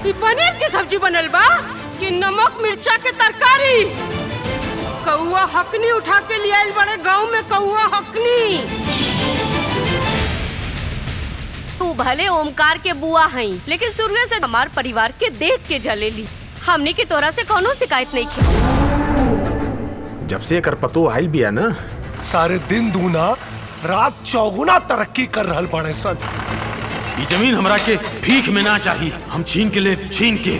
ई पनीर की सब्जी बनल बा कि नमक मिर्चा के तरकारी? कौआ हकनी उठा के ले आइल बड़े गांव में, कौआ हकनी। तू भले ओमकार के बुआ हई, लेकिन शुरू से हमार परिवार के देख के जलेली। हमनी के तोरा से कोनो शिकायत नहीं की। जब से एकर पतो आइल बिया ना, सारे दिन दूना रात चौगुना तरक्की कर रहल बड़े सन। ये जमीन हमरा के भीख में ना चाहिए, हम छीन के ले छीन के।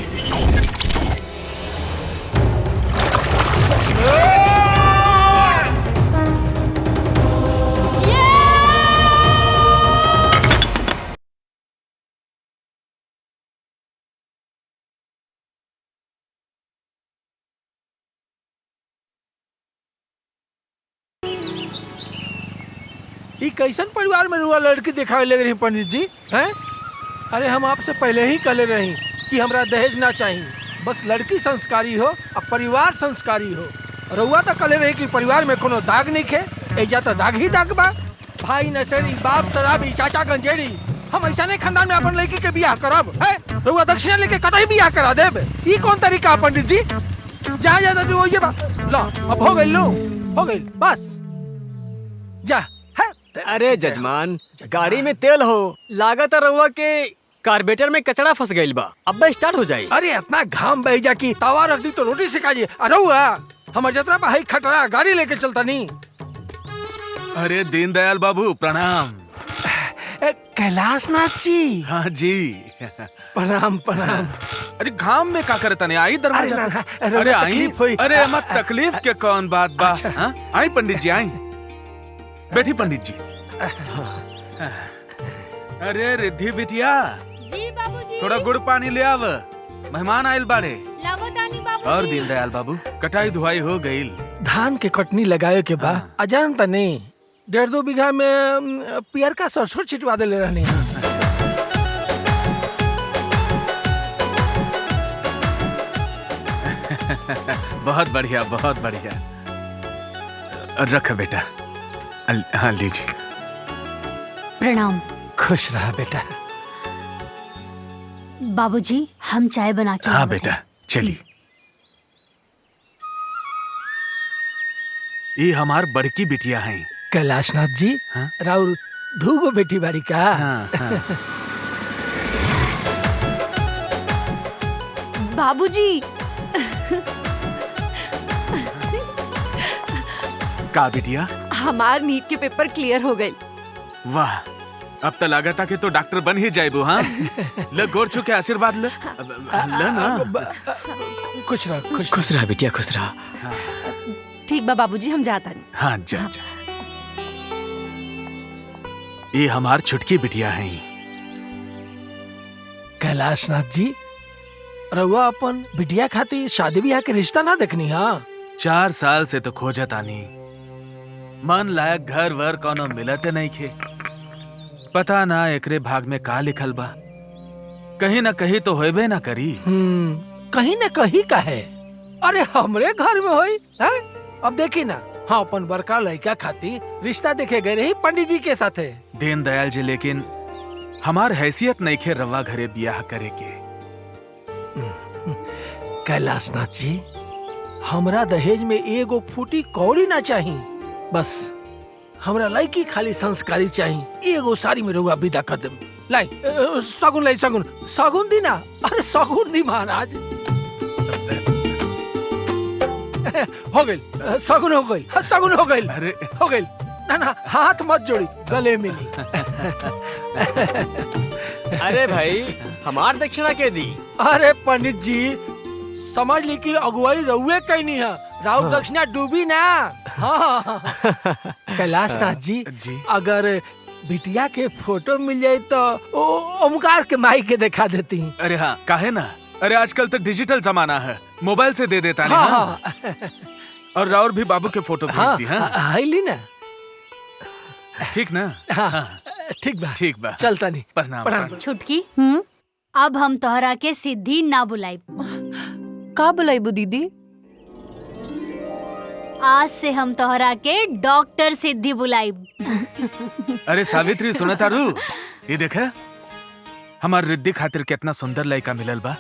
ये कैसन परिवार में रुआ लड़की दिखावे लग रही पंडित जी हैं? अरे हम आपसे पहले ही कहले रही कि हमरा दहेज ना चाहिए, बस लड़की संस्कारी हो और परिवार संस्कारी हो। रुआ तो कहले रही कि परिवार में कोनो दाग नहीं खे, एजा तो दाग ही दाग बा। भाई नशेड़ी, बाप शराबी, चाचा गंजेड़ी, हम ऐसा नहीं खानदान में अपन लड़की के बियाह करब है? रुआ दक्षिणा लेके कतई बियाह करा देब? ये कौन तरीका पंडित जी? जहाँ जाता जो वही बा। लो अब हो गई, लो हो गई, बस जा। अरे जजमान, गाड़ी में तेल हो, लागत रहुआ के कार्बेटर में कचरा फंस गइल बा, अब स्टार्ट हो जाई। अरे इतना घाम बह जा की तवा रख दी तो रोटी सिखा जी। अरे हमार जतरा भाई खटरा गाड़ी लेके चलता नहीं। अरे दीनदयाल बाबू प्रणाम। कैलाश नाथ जी। हाँ जी प्रणाम प्रणाम। अरे घाम में का करता नहीं, आई दरवाजा। अरे आई, अरे मत तकलीफ के कौन बात बा। हाँ? आई पंडित जी आई, बैठी पंडित जी। अरे रिद्धि बिटिया, जी बाबूजी। थोड़ा गुड़ पानी ले आव, मेहमान आयल बाड़े। लावो तानी बाबूजी। और दीनदयाल बाबू, कटाई धुआई हो गई। धान के कटनी लगाए के बा, अजान त नहीं 1.5-2 बीघा में पियर का सरसों छिटवा दे ले रहने। बहुत बढ़िया बहुत बढ़िया। रख बेटा। हाँ लीजिए। प्रणाम। खुश रहा बेटा। बाबूजी हम चाय बना के। हाँ बेटा चलिए। ये हमार बड़की बिटिया हैं। कैलाशनाथ जी। हाँ? राउर धूगो बेटी बारी का। हाँ, हाँ। बाबूजी। का बिटिया? हमार नीट के पेपर क्लियर हो गए। वाह, अब तो लागता कि तो डॉक्टर बन ही जाए। हाँ ले गोर छू के आशीर्वाद ले ना। खुश रहा खुश रहा बिटिया, खुश रहा। ठीक बा बाबूजी, हम जाता नहीं। हाँ जा जा। ये हमार छुटकी बिटिया हैं। कैलाशनाथ जी, रउआ अपन बिटिया खातिर शादी ब्याह के रिश्ता ना देखनी? हाँ 4 साल से तो खोजत आनी, मन लायक घर वर कोनो मिलते नहीं खे। पता ना एकरे भाग में का लिखल बा, कहीं ना कहीं तो होबे ना करी। कहीं ना कहीं का है। अरे हमरे घर में होई है? अब देखी ना, हाँ अपन बड़का लड़का खातिर रिश्ता देखे गए रही पंडित जी के साथे। दीनदयाल जी, लेकिन हमार हैसियत नहीं खे रवा घरे ब्याह करे के। कैलाशनाथ जी, हमरा दहेज में एगो फूटी कौड़ी ना चाहिए, बस हमरा लड़की खाली संस्कारी चाहिए। एगो साड़ी में रउआ विदा कर देम। लाई सगुन, लाई सगुन, सगुन दी ना। अरे सगुन दी महाराज। हो गई सगुन, हो गई सगुन, हो गई। अरे हो गई ना ना, हाथ मत जोड़ी, गले मिली। अरे भाई हमार दक्षिणा के दी। अरे पंडित जी, समझ ली कि अगुवाई रउए कहनी है, राउत दक्षिणा डूबी ना। हाँ कैलाशनाथ जी, अगर बिटिया के फोटो मिल जाए तो ओमकार के माई के दिखा देती। अरे हाँ काहे ना। अरे आजकल तो डिजिटल जमाना है, मोबाइल से दे देता नहीं। हाँ, हाँ। और राउर भी बाबू के फोटो भेज दी। हाँ ली ना। ठीक ना? हाँ ठीक बा, ठीक बा। चलता नहीं। प्रणाम। छुटकी, अब हम तोहरा के सिद्धि ना बुलाई। का बुलाइबू दीदी? आज से हम तोहरा के डॉक्टर सिद्धि बुलाई। अरे सावित्री सुना तारू, ये देखा हमार रिद्धि खातिर कितना सुंदर लड़का मिलल बा।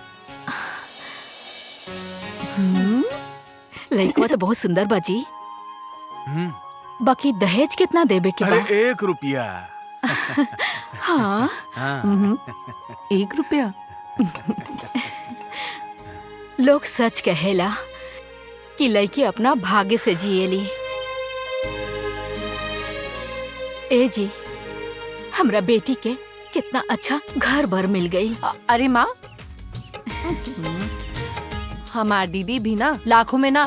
लड़का तो बहुत सुंदर बाजी। बाकी दहेज कितना देबे के बा? अरे 1 रुपया। हाँ। हाँ। 1 रुपया। लोग सच कहेला कि लड़की अपना भाग्य से जिएली। ए जी, हमरा बेटी के कितना अच्छा घर भर मिल गई। अरे माँ, हमार दीदी भी ना लाखों में ना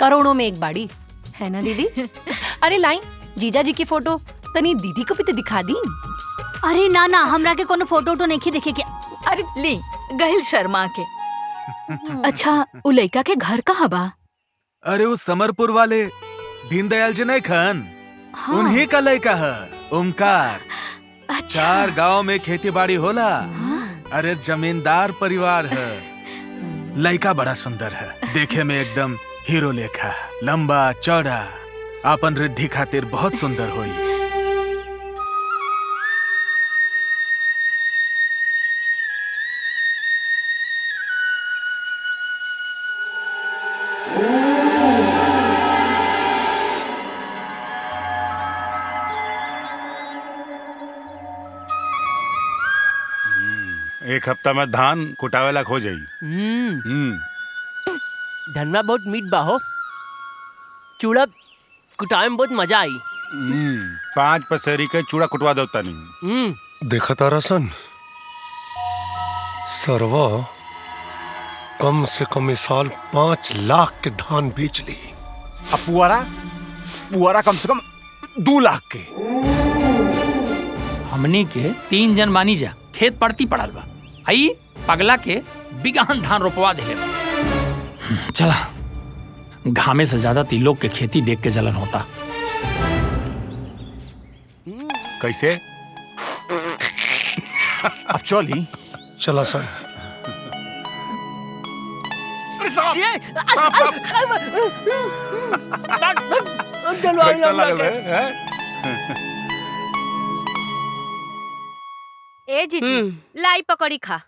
करोड़ों में एक बाड़ी है ना दीदी। अरे लाई जीजा जी की फोटो तनी दीदी को भी तो दिखा दी। अरे ना ना, हमरा के कोनो फोटो तो नहीं देखे के। अरे ली गहिल शर्मा के। अच्छा, उ लड़का के घर कहाँ बा? अरे वो समरपुर वाले दीनदयाल जी नहीं खन, हाँ। उन्हीं का लड़का है ओमकार। अच्छा। 4 गांव में खेती बाड़ी होला। अरे जमींदार परिवार है। लड़का बड़ा सुंदर है, देखे में एकदम हीरो लेखा, लंबा चौड़ा, आपन रिद्धि खातिर बहुत सुंदर होई। एक हफ्ता में धान कुटावेला खो जाई। धनमा बहुत मीठ बा हो, चूड़ा कुटावे में बहुत मजा आई। 5 पसेरी के चूड़ा कुटवा दो तनी। देखा तारा सन, सरवा कम से कम इस साल 5 लाख के धान बेच ली। अब पुआरा कम से कम 2 लाख के। हमनी के 3 जन बानी जा, खेत पड़ती पड़ल बा, आई पगला के बिगहन धान रोपवा देले। चला, घामे से ज्यादा तिलोक के खेती देख के जलन होता। कैसे? अब चली। चला सर। ए जीजी, लाई पकड़ी खा।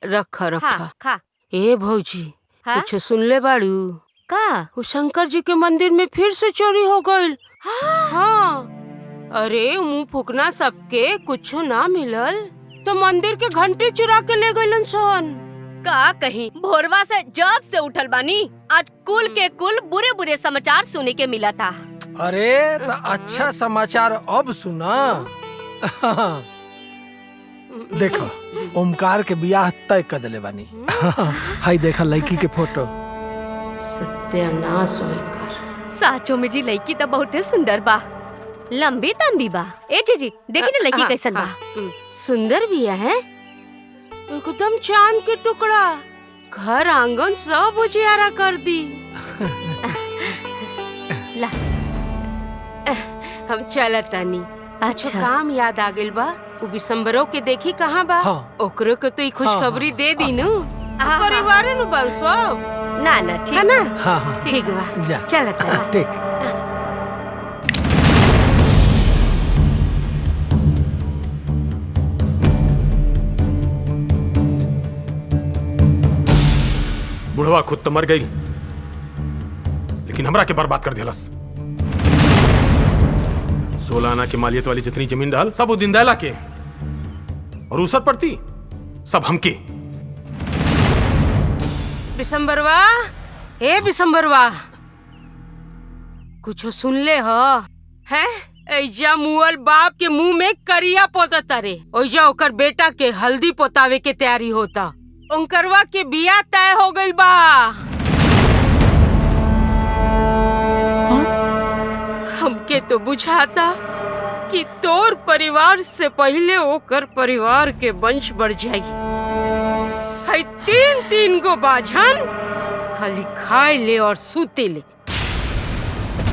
रखा रखा खा। ए भौजी, कुछ सुन ले बाड़ू का? वो शंकर जी के मंदिर में फिर से चोरी हो गई। हाँ। अरे मुंह फूकना सबके कुछ ना मिलल तो मंदिर के घंटी चुरा के ले गइलन सन। का कहीं भोरवा से जब से उठल बानी, आज कुल के कुल बुरे बुरे समाचार सुने के मिला था। अरे तो अच्छा समाचार अब सुना। देखो, ओमकार के बियाह तय कर दिले बानी। हाय देखा लड़की के फोटो। सत्यानाश होकर। साचो में जी लड़की तो बहुत सुंदर बा, लंबी तंबी बा। ए जीजी देखी ना लड़की कैसन बा। सुंदर बिया है, एकदम चांद के टुकड़ा, घर आंगन सब उजियारा कर दी। ला, हम चलतानी। अच्छा काम याद आ गेल बा, वो बिसंबरों के देखी कहाँ बा। हाँ। ओकरो के तो खुशखबरी दे दी नु। परिवार नु बा सब। ना ना ठीक है ना। हाँ ठीक बा, चलता। ठीक। बुढ़वा खुद तो मर गई, लेकिन हमरा के बर्बाद कर दिलस। 16 आना के मालियत वाली जितनी जमीन डाल सब वो दीनदयाला के, और उसर पड़ती सब हमके। बिसंबरवा, ए बिसंबरवा, कुछ सुन ले हो? हैं? ऐजा मुअल बाप के मुंह में करिया पोता रे। ओइजा ओकर बेटा के हल्दी पोतावे के तैयारी होता। ओंकरवा के बिया तय हो गइल बा। हमके तो बुझाता कि तोर परिवार से पहले ओकर परिवार के वंश बढ़ जाई। है 3 गो बाझन खाली खाए ले और सूते ले।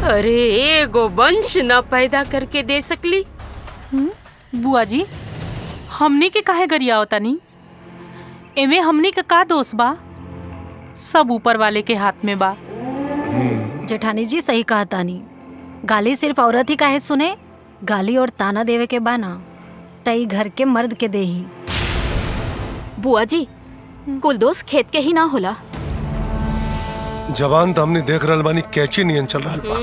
अरे एगो वंश न पैदा करके दे सकली। बुआ जी, हमनी के काहे गरिया तानी? एमे हमनी का का दोष बा? सब ऊपर वाले के हाथ में बा। जेठानी जी सही कहा तानी, गाली सिर्फ औरत ही काहे सुने? गाली और ताना देवे के बाना तई घर के मर्द के देही। बुआ जी, कुल दोष खेत के ही ना होला। जवान तो हमने देख रहल बानी कैची नियन चल रहा बा।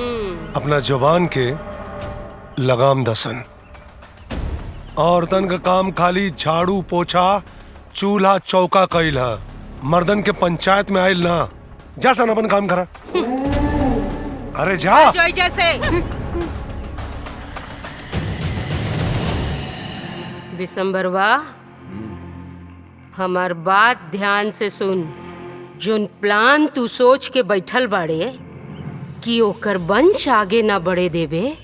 अपना जवान के लगाम दसन। औरतन का काम खाली झाड़ू पोछा चूल्हा चौका कईल है। मर्दन के पंचायत में आयल ना। जा सन अपन काम करा। अरे जा। जोई जैसे बिशंबरवा, हमार बात ध्यान से सुन। जोन प्लान तू सोच के बैठल बाड़े कि ओकर वंश आगे ना बढ़े देवे,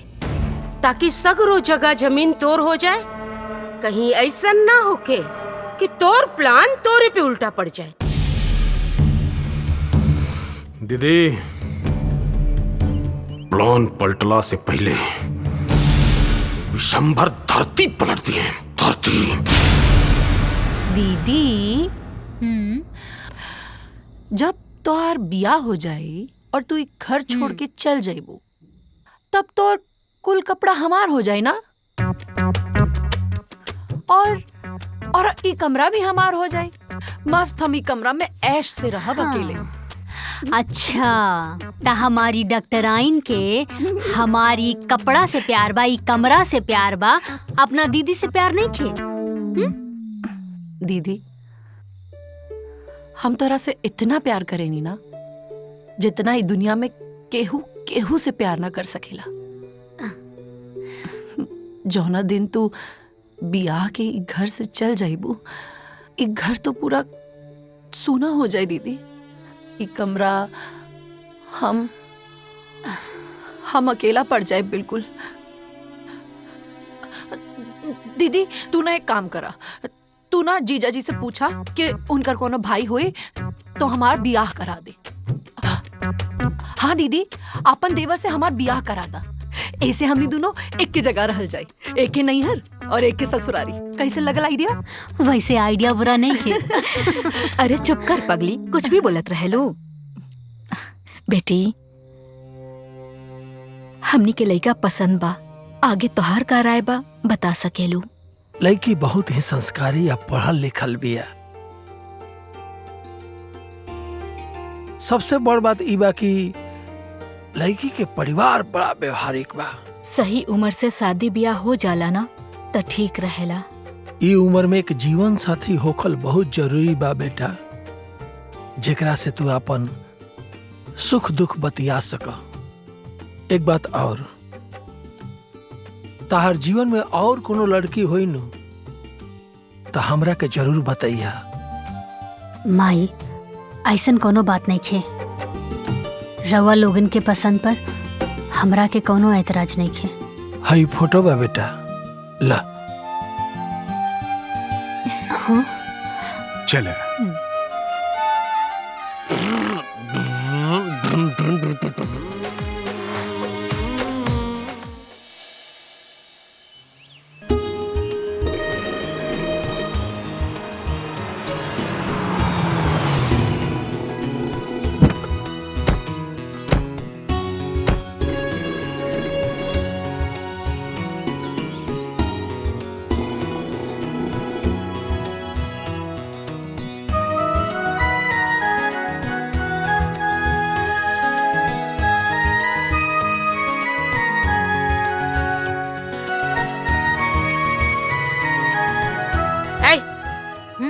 ताकि सगरो जगह जमीन तोर हो जाए, कहीं ऐसा ना होके कि तोर प्लान तोरे पे उल्टा पड़ जाए। दीदी, प्लान पलटला से पहले विशंबर धरती पलट दी है। धरती। दीदी, जब तोहार बिया हो जाई और तू एक घर छोड़ के चल जाइबू, तब तोर कुल कपड़ा हमार हो जाई ना। और ई कमरा भी हमार हो जाई। मस्त हम ई कमरा में ऐश से रहब अकेले। अच्छा, ता हमारी डॉक्टराइन के हमारी कपड़ा से प्यार बा, ई कमरा से प्यार बा, अपना दीदी से प्यार नहीं खे। दीदी, हम तोरा से इतना प्यार करेनी ना, जितना ही दुनिया में केहू से प्यार ना कर सकेला। जौना दिन तू बियाह के ई घर से चल जाइबू, ई घर तो पूरा सूना हो जाए दीदी। ई कमरा हम अकेला पड़ जाए बिल्कुल। दीदी, तू ना एक काम करा, तू ना जीजा जी से पूछा कि उनकर कोनो भाई होए तो हमार बियाह करा दे। हाँ दीदी, अपन देवर से हमार बियाह करा दा। ऐसे हमनी दोनों एक के जगह रहल जाए, एक के नैहर और एक के ससुरारी। कैसे लगल आइडिया? वैसे आइडिया बुरा नहीं है। अरे चुप कर पगली, कुछ भी बोलत रहे लो। बेटी, हमनी के लइका पसंद बा, आगे तोहार का राय बा बता सकेलू। लड़की बहुत ही संस्कारी या पढ़ल लिखल बिया। सबसे बड़ बात ई बा कि लड़की के परिवार बड़ा व्यवहारिक बा। सही उम्र से शादी ब्याह हो जाला ना त ठीक रहेला। ई उम्र में एक जीवन साथी होखल बहुत जरूरी बा बेटा, जेकरा से तू अपन सुख दुख बतिया सका। एक बात और, ताहर जीवन में और कोनो लड़की होई नु तो हमरा के जरूर बताइया। माई, ऐसन कोनो बात नहीं खे। रवा लोगन के पसंद पर हमरा के कोनो ऐतराज नहीं खे। हई फोटो बा बेटा, ला। हाँ? चले।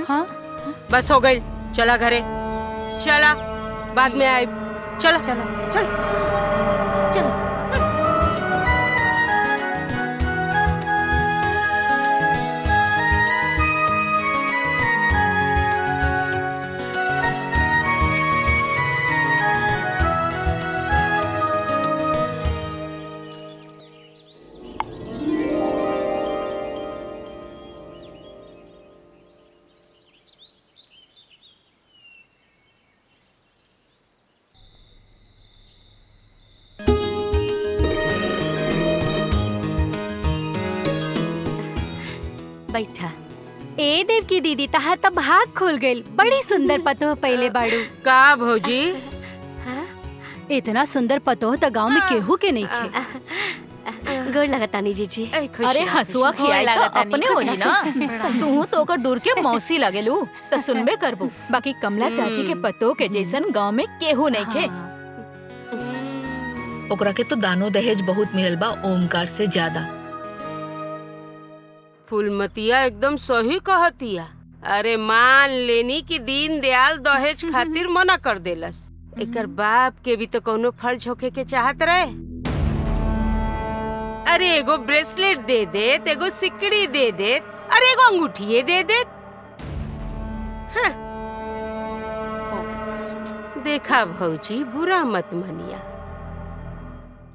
हाँ? बस हो गई, चला घरे। चला, बाद में आए। चला चला चल चल। बैठा। ए देव की दीदी, तहार तब भाग खुल गई। बड़ी सुंदर पतो पहले बाड़ू। का भौजी? इतना सुंदर पतो तो गांव में केहू के नहीं खे। गोड़ लगतानी जीजी। अरे हसुआ खियाई तो अपने होली ना। तू तो ओकर दूर के मौसी लगेलू तो सुनबे करबू। बाकी कमला चाची के पतो के जैसन गांव में केहू नहीं खे। ओकरा के तो दानो दहेज बहुत मिलल बा ओमकार से ज्यादा। फूलमतिया एकदम सही कहतिया। अरे मान लेनी कि दीन दयाल दहेज खातिर मना कर देलस, एकर बाप के भी तो कोनो फर्ज होके के चाहत रहे। अरे एगो ब्रेसलेट दे देत, एगो सिकड़ी दे देत, अरे एगो अंगूठिये दे देत। हाँ। देखा भौजी, बुरा मत मनिया,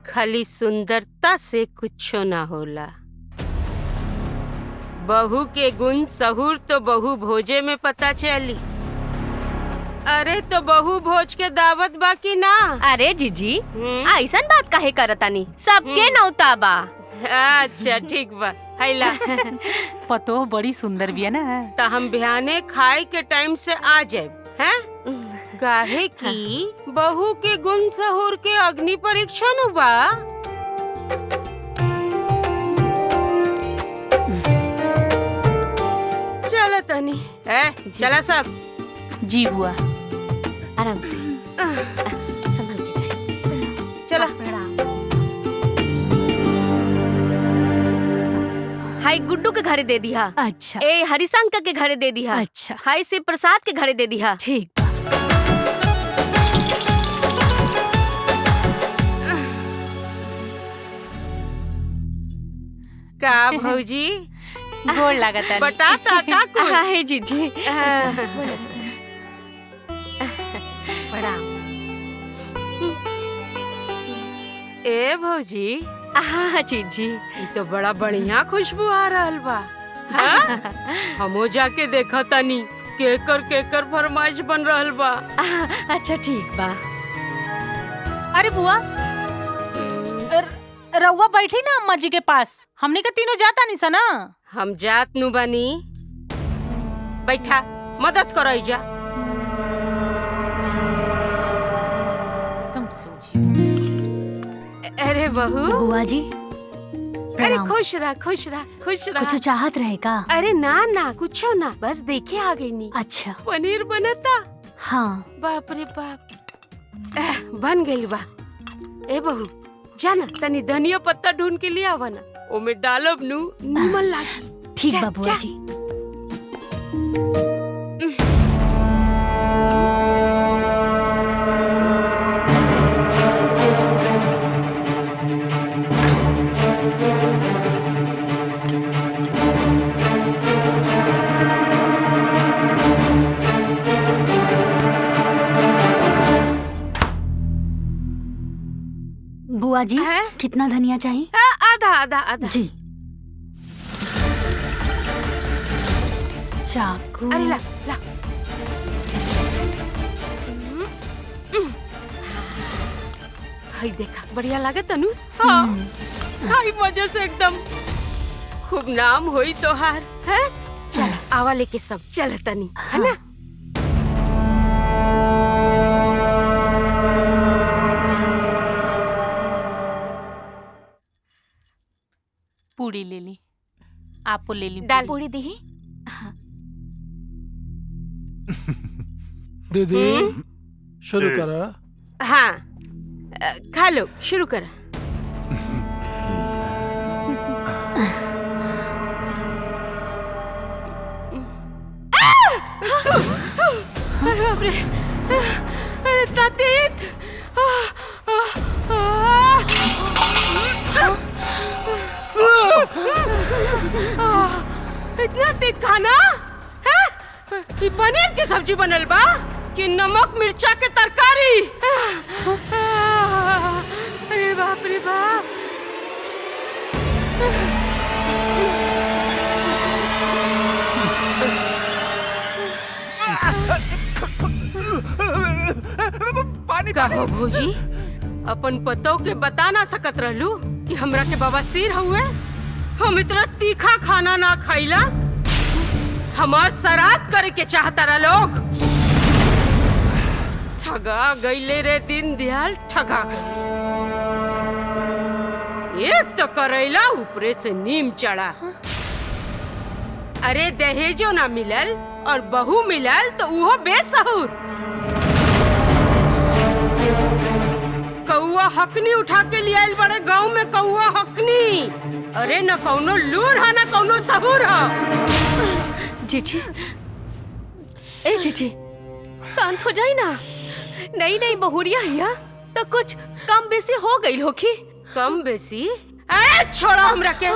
खाली सुंदरता से कुछो ना होला। बहू के गुण सहूर तो बहू भोजे में पता चली। अरे तो बहू भोज के दावत बा कि ना? अरे जीजी ऐसन बात काहे करतानी, सबके नौता बा। अच्छा ठीक बा, हैला। पतो बड़ी सुंदर बिया ना। त हम बिहाने खाए के टाइम से आ जाए हैं? काहे कि बहू के गुण सहूर के अग्नि परीक्षण बा। चला तनी है, चला सब। जी बुआ। आराम से संभल के जाए। चला। हाय गुड्डू के घरे दे दिया। अच्छा। ए हरिशंकर के घरे दे दिया। अच्छा। हाय शिव प्रसाद के घरे दे दिया। ठीक। का भौजी गोड़ लागता बताता का कुछ? हाय जीजी। ए भौजी। हाँ जीजी। ये तो बड़ा बढ़िया खुशबू आ रहल बा। हाँ? हमो जाके देखा तनी केकर फरमाइश बन रहल बा। अच्छा ठीक बा। अरे बुआ, रउआ बैठी ना अम्मा जी के पास, हमने का तीनों जाता नहीं सा ना। हम जात नु बानी, बैठा मदद करो जा। तुम सोचिए। अरे बहू। बुआ जी। अरे खुश रह खुश रह खुश रह। कुछ चाहत रहे का? अरे ना ना कुछो ना, बस देखे आ गई नी। अच्छा। पनीर बनता। हाँ। बाप रे बाप, बन गई बा। ए बहू जाना तनी धनिया पत्ता ढूंढ के लिए आवा ना, ओमे डालब नु निमन लागी। ठीक बा बुआ जी। बुआ जी कितना धनिया चाहिए? आधा आधा आधा। जी। चाकू। अरे ला ला। हाय देखा बढ़िया लागे तनु। हाँ। हाय मजे से एकदम खूब नाम होई तोहार है। चल आवा लेके सब चल तनी है ना। पूरी ले ली, आपको ले ली। डाल पूरी दी। दीदी शुरू करा। हाँ खा लो, शुरू करा। अरे बाप रे, इतना तेज। इतना तेज खाना है? ये पनीर की सब्जी बनल बा कि नमक मिर्चा के तरकारी? अरे बाप रे बाप। कहो भौजी, अपन पतो के बता ना सकत रहलू कि हमरा के बवासीर हुए? हम इतना तीखा खाना ना खाइला, हमार श्राद्ध करे के चाहता रहा लोग। ठगा गईले रे दिन दयाल, ठगा गईले। एक तो करैला ऊपरे से नीम चढ़ा। अरे दहेजो ना मिलल और बहू मिलल तो उहो बेसहुर। कौआ हकनी उठा के ले आइल बड़े गाँव में कौआ हकनी। अरे न कौनो लूर है न कौनो सबूर है। जीजी, ए जीजी, शांत हो जाई ना। नई नई बहुरिया हिया तो कुछ कम बेसी हो गई होखी। कम बेसी? ए छोड़ा हमरा के।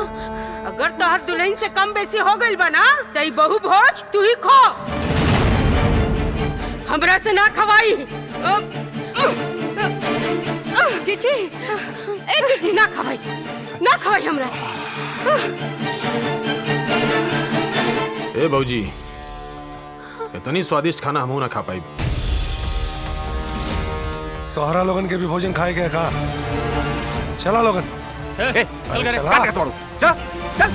अगर तोहर दुल्हन से कम बेसी हो गई बना तई बहु भोज तू ही खो, हमरा से ना खवाई। जीजी, ए जीजी ना खवाई हमरा से। ए भौजी, इतनी स्वादिष्ट खाना हमहू ना खा पाई। तोहरा लोगन के भी भोजन खाए गए का? चला लोगन। चल करे, काट के तोड़ो। चल चल।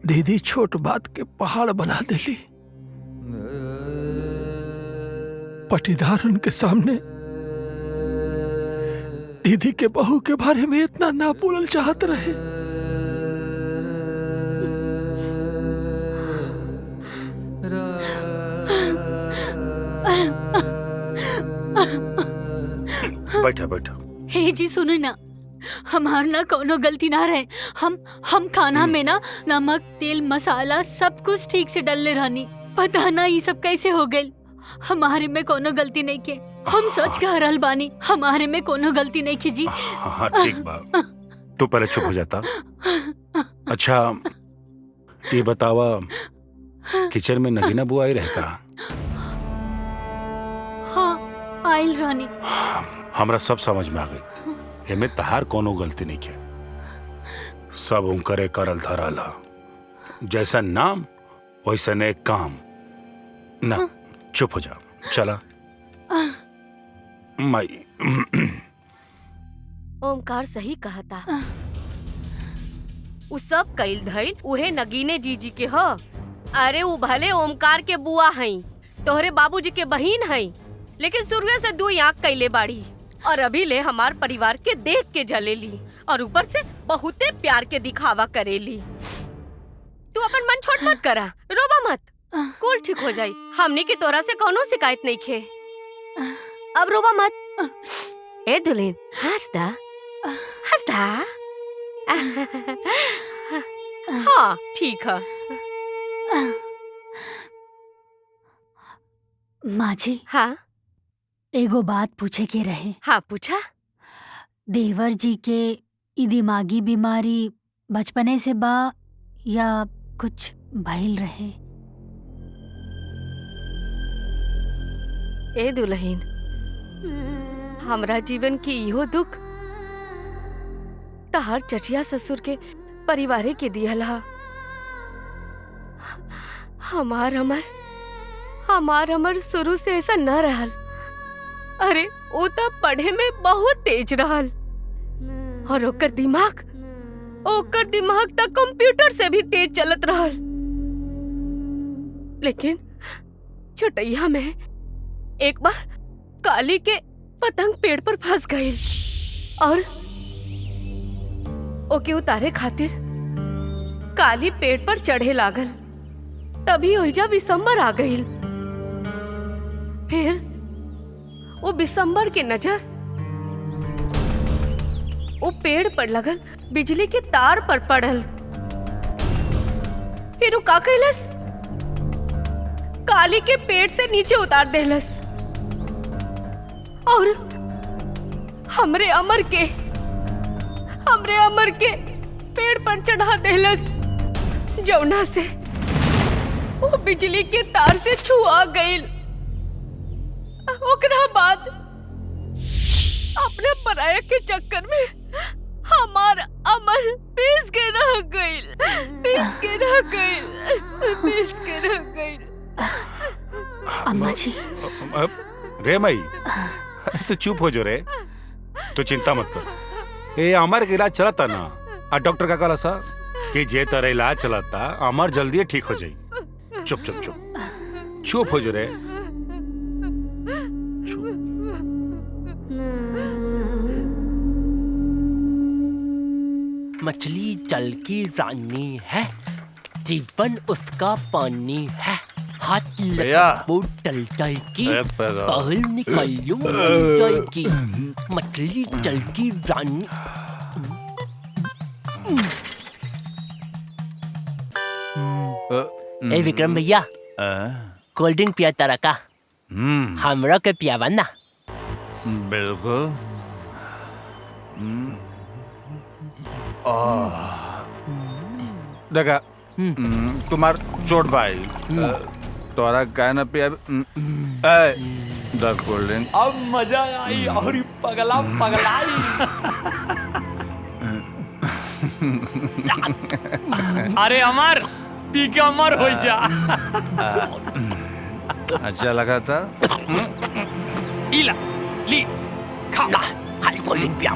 दीदी छोट बात के पहाड़ बना देली। पटीदारन के सामने दीदी के बहू के बारे में इतना ना बोलल चाहत रहे। बैठा बैठा। हे जी सुनो ना, हमार ना कोनो गलती ना रहे। हम खाना में ना नमक तेल मसाला सब कुछ ठीक से डलले रहनी। पता ना ये सब कैसे हो गई। हमारे में कोनो गलती नहीं के। हम सच कह रहल बानी, हमारे में कोनो गलती नहीं की जी। हाँ ठीक बा, तू पहले चुप हो जाता। अच्छा ये बतावा, किचन में नगीना बुआ आई रहता? हाँ आइल रानी। हमरा सब समझ में आ गई। एमे तहार कोनो गलती नहीं है। सब उनकरे करल धरल है। जैसा नाम वैसा ने काम ना। चुप हो जा। चला माई। ओमकार सही कहता। उ सब कइल धइल उहे नगीने जीजी के ह। अरे उ भले ओमकार के बुआ हई, तोहरे बाबूजी के बहिन हई, लेकिन शुरू से दू आंख कैले बाड़ी और अभी ले हमार परिवार के देख के जलेली और ऊपर से बहुते प्यार के दिखावा करेली। तू अपन मन छोट मत करा, रोबा मत, कुल ठीक हो जाई। हमने की तोरा से कोनो शिकायत नहीं खे। अब रोबा मत। ए दुल्हन हंसदा हंसदा। हाँ ठीक है। माँ जी। हाँ एगो बात पूछे के रहे। हाँ पूछा। देवर जी के ई दिमागी बीमारी बचपने से बा या कुछ भइल रहे? ए दुल्हन, हमरा जीवन की इहो दुख तहार चचिया ससुर के परिवारे के दियल हा। हमार अमर शुरू से ऐसा न रहल। अरे वो तो पढ़े में बहुत तेज रहल और ओकर दिमाग तक कंप्यूटर से भी तेज चलत रहल। लेकिन छोटैया में एक बार काली के पतंग पेड़ पर फंस गई और ओके उतारे खातिर काली पेड़ पर चढ़े लागल। तभी ओइजा विशंबर आ गई। फिर वो विशंबर के नजर वो पेड़ पर लगल बिजली के तार पर पड़ल। फिर वो का कैलस, काली के पेड़ से नीचे उतार देलस और हमरे अमर के पेड़ पर चढ़ा देलस, जौना से वो बिजली के तार से छुआ गईल। ओकरा बाद अपने पराया के चक्कर में हमार अमर पीस के रह गईल। अम्मा जी। रे मई, अरे तो चुप हो जो रे। तो चिंता मत कर, ये अमर के इलाज चलता ना, डॉक्टर का कहला सा कि जे तरह इलाज चलाता अमर जल्दी ठीक हो जाई। चुप चुप चुप चुप हो जो रे। मछली जल की रानी है, जीवन उसका पानी है। हाथ वो टल जाएगी, बाहर निकालूं जाएगी। मछली जल की रानी। ए विक्रम भैया, कोल्ड ड्रिंक पिया तारा का? हमरा के पियावा ना। बिल्कुल। देखा तुम्हार चोट भाई तोरा काय ना पिया द कोल्ड ड्रिंक। अब मजा आई और पगला पगलाई। अरे अमर पी के अमर हो जा। अच्छा लगा था। इला ली खा खाली कोल्ड ड्रिंक पिया।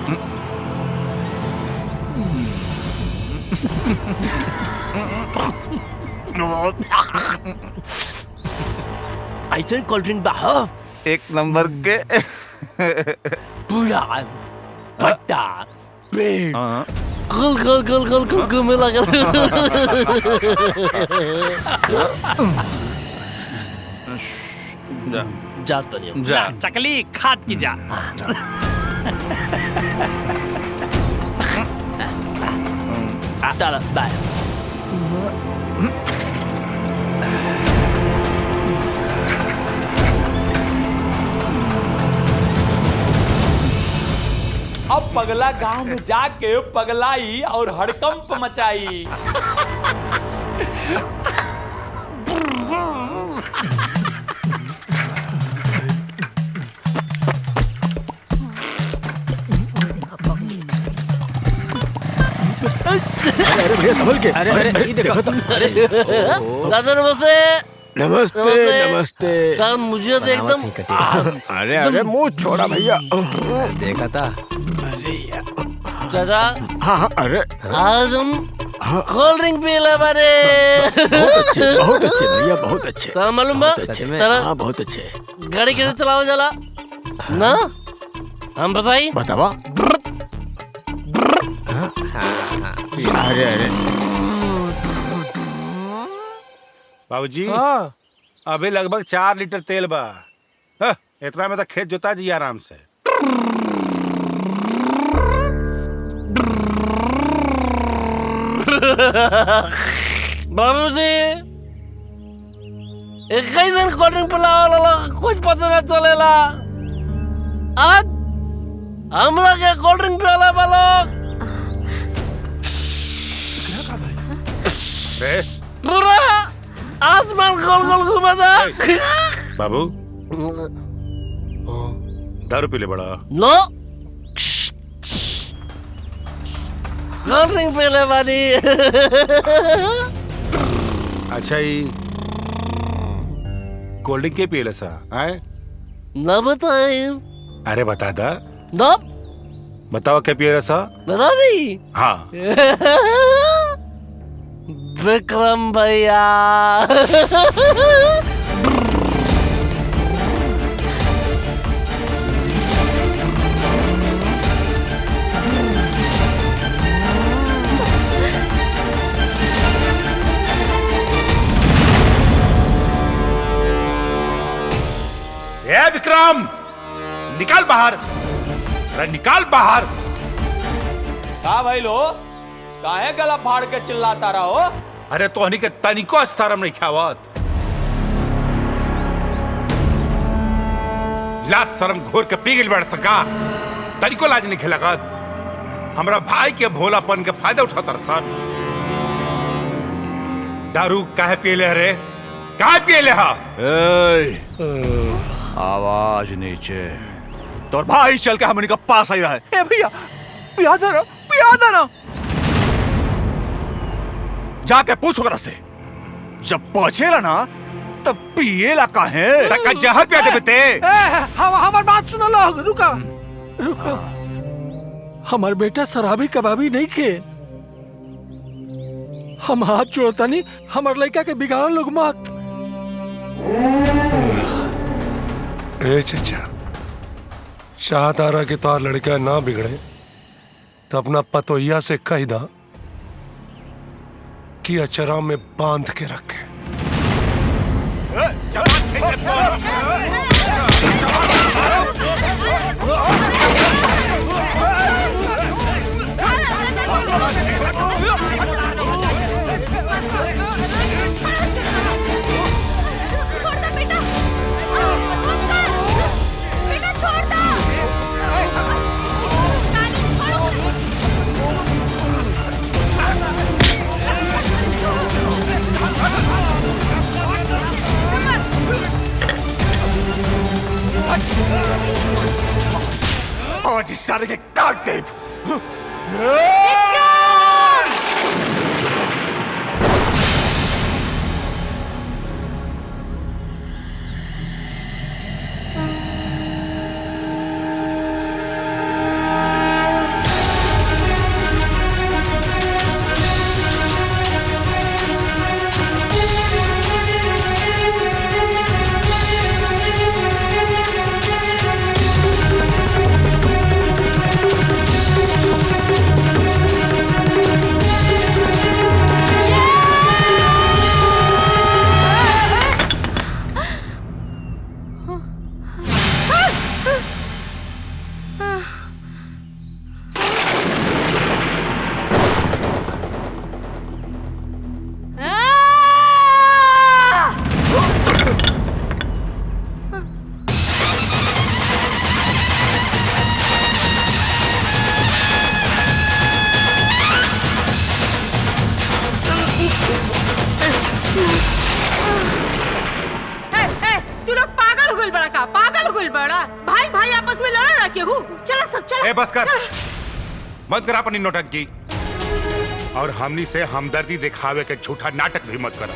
ऐसे कोल्ड ड्रिंक बाहो एक नंबर के पूरा फटा पेट गल गल गल गल गल घूमने लगा। जा तो नहीं जा चकली खाद की जा। चलो बाय। अब पगला गांव में जाके पगलाई और हड़कंप मचाई। अरे भैया संभल के। अरे देखो तुम। अरे दादा नमस्ते। नमस्ते नमस्ते। दादा मुझे तो एकदम। अरे अरे मुंह छोड़ा भैया। देखा था। दादा। हाँ अरे आज हम कोल्ड ड्रिंक पी ले बारे। बहुत अच्छे भैया बहुत अच्छे। तो मालूम बा? हाँ बहुत अच्छे। गाड़ी कैसे चलाओ जला? ना हम बताई। बतावा। अरे अरे बाबूजी अभी लगभग 4 लीटर तेल बा। इतना में तो खेत जोता जी आराम से। बाबूजी कैसे कोल्ड ड्रिंक पिलावा कुछ पता न चलेला। आज हमरा के कोल्ड ड्रिंक पिला वाला पूरा आसमान गोल गोल घुमाता। बाबू दारू पी ले बड़ा। नो कोल्ड ड्रिंक पीले वाली। अच्छा ही कोल्ड ड्रिंक के पिए सा आए ना बताए। अरे बता दा ना बताओ क्या पिए सा। बता दी। हाँ विक्रम भैया। ए विक्रम निकाल बाहर। अरे निकाल बाहर। का भाई लो काहे गला फाड़ के चिल्लाता रहो? अरे तो हनी के तनिको अस्तारम नहीं खावत। लाज शर्म घोर के पीगल बैठ सका तनिको लाज नहीं खिलागत। हमरा भाई के भोलापन के फायदा उठाता सन। दारू काहे पिए रे? काहे पिए हा? आवाज नीचे। तो भाई चल के हमनी का पास आई रहा है। ए भैया पिया दे ना। जाके पूछ ओकरा से जब पहुंचेला ना तब पिएला काहे? तक जहर पिया दे बेटे। हमार बात सुनो लोग। रुको रुको। हमार बेटा शराबी कबाबी नहीं खे। हम हाथ जोड़ता नहीं, हमार लड़का के बिगाड़ लोग मत। ए चचा, चाहता रहा कि तार लड़का ना बिगड़े तो अपना पतोहिया से कह दा कि अचरा में बांध के रखे। आज इस सारे के काट दे। बस कर, मत कर अपनी नौटंकी और हमनी से हमदर्दी दिखावे के झूठा नाटक भी मत करा।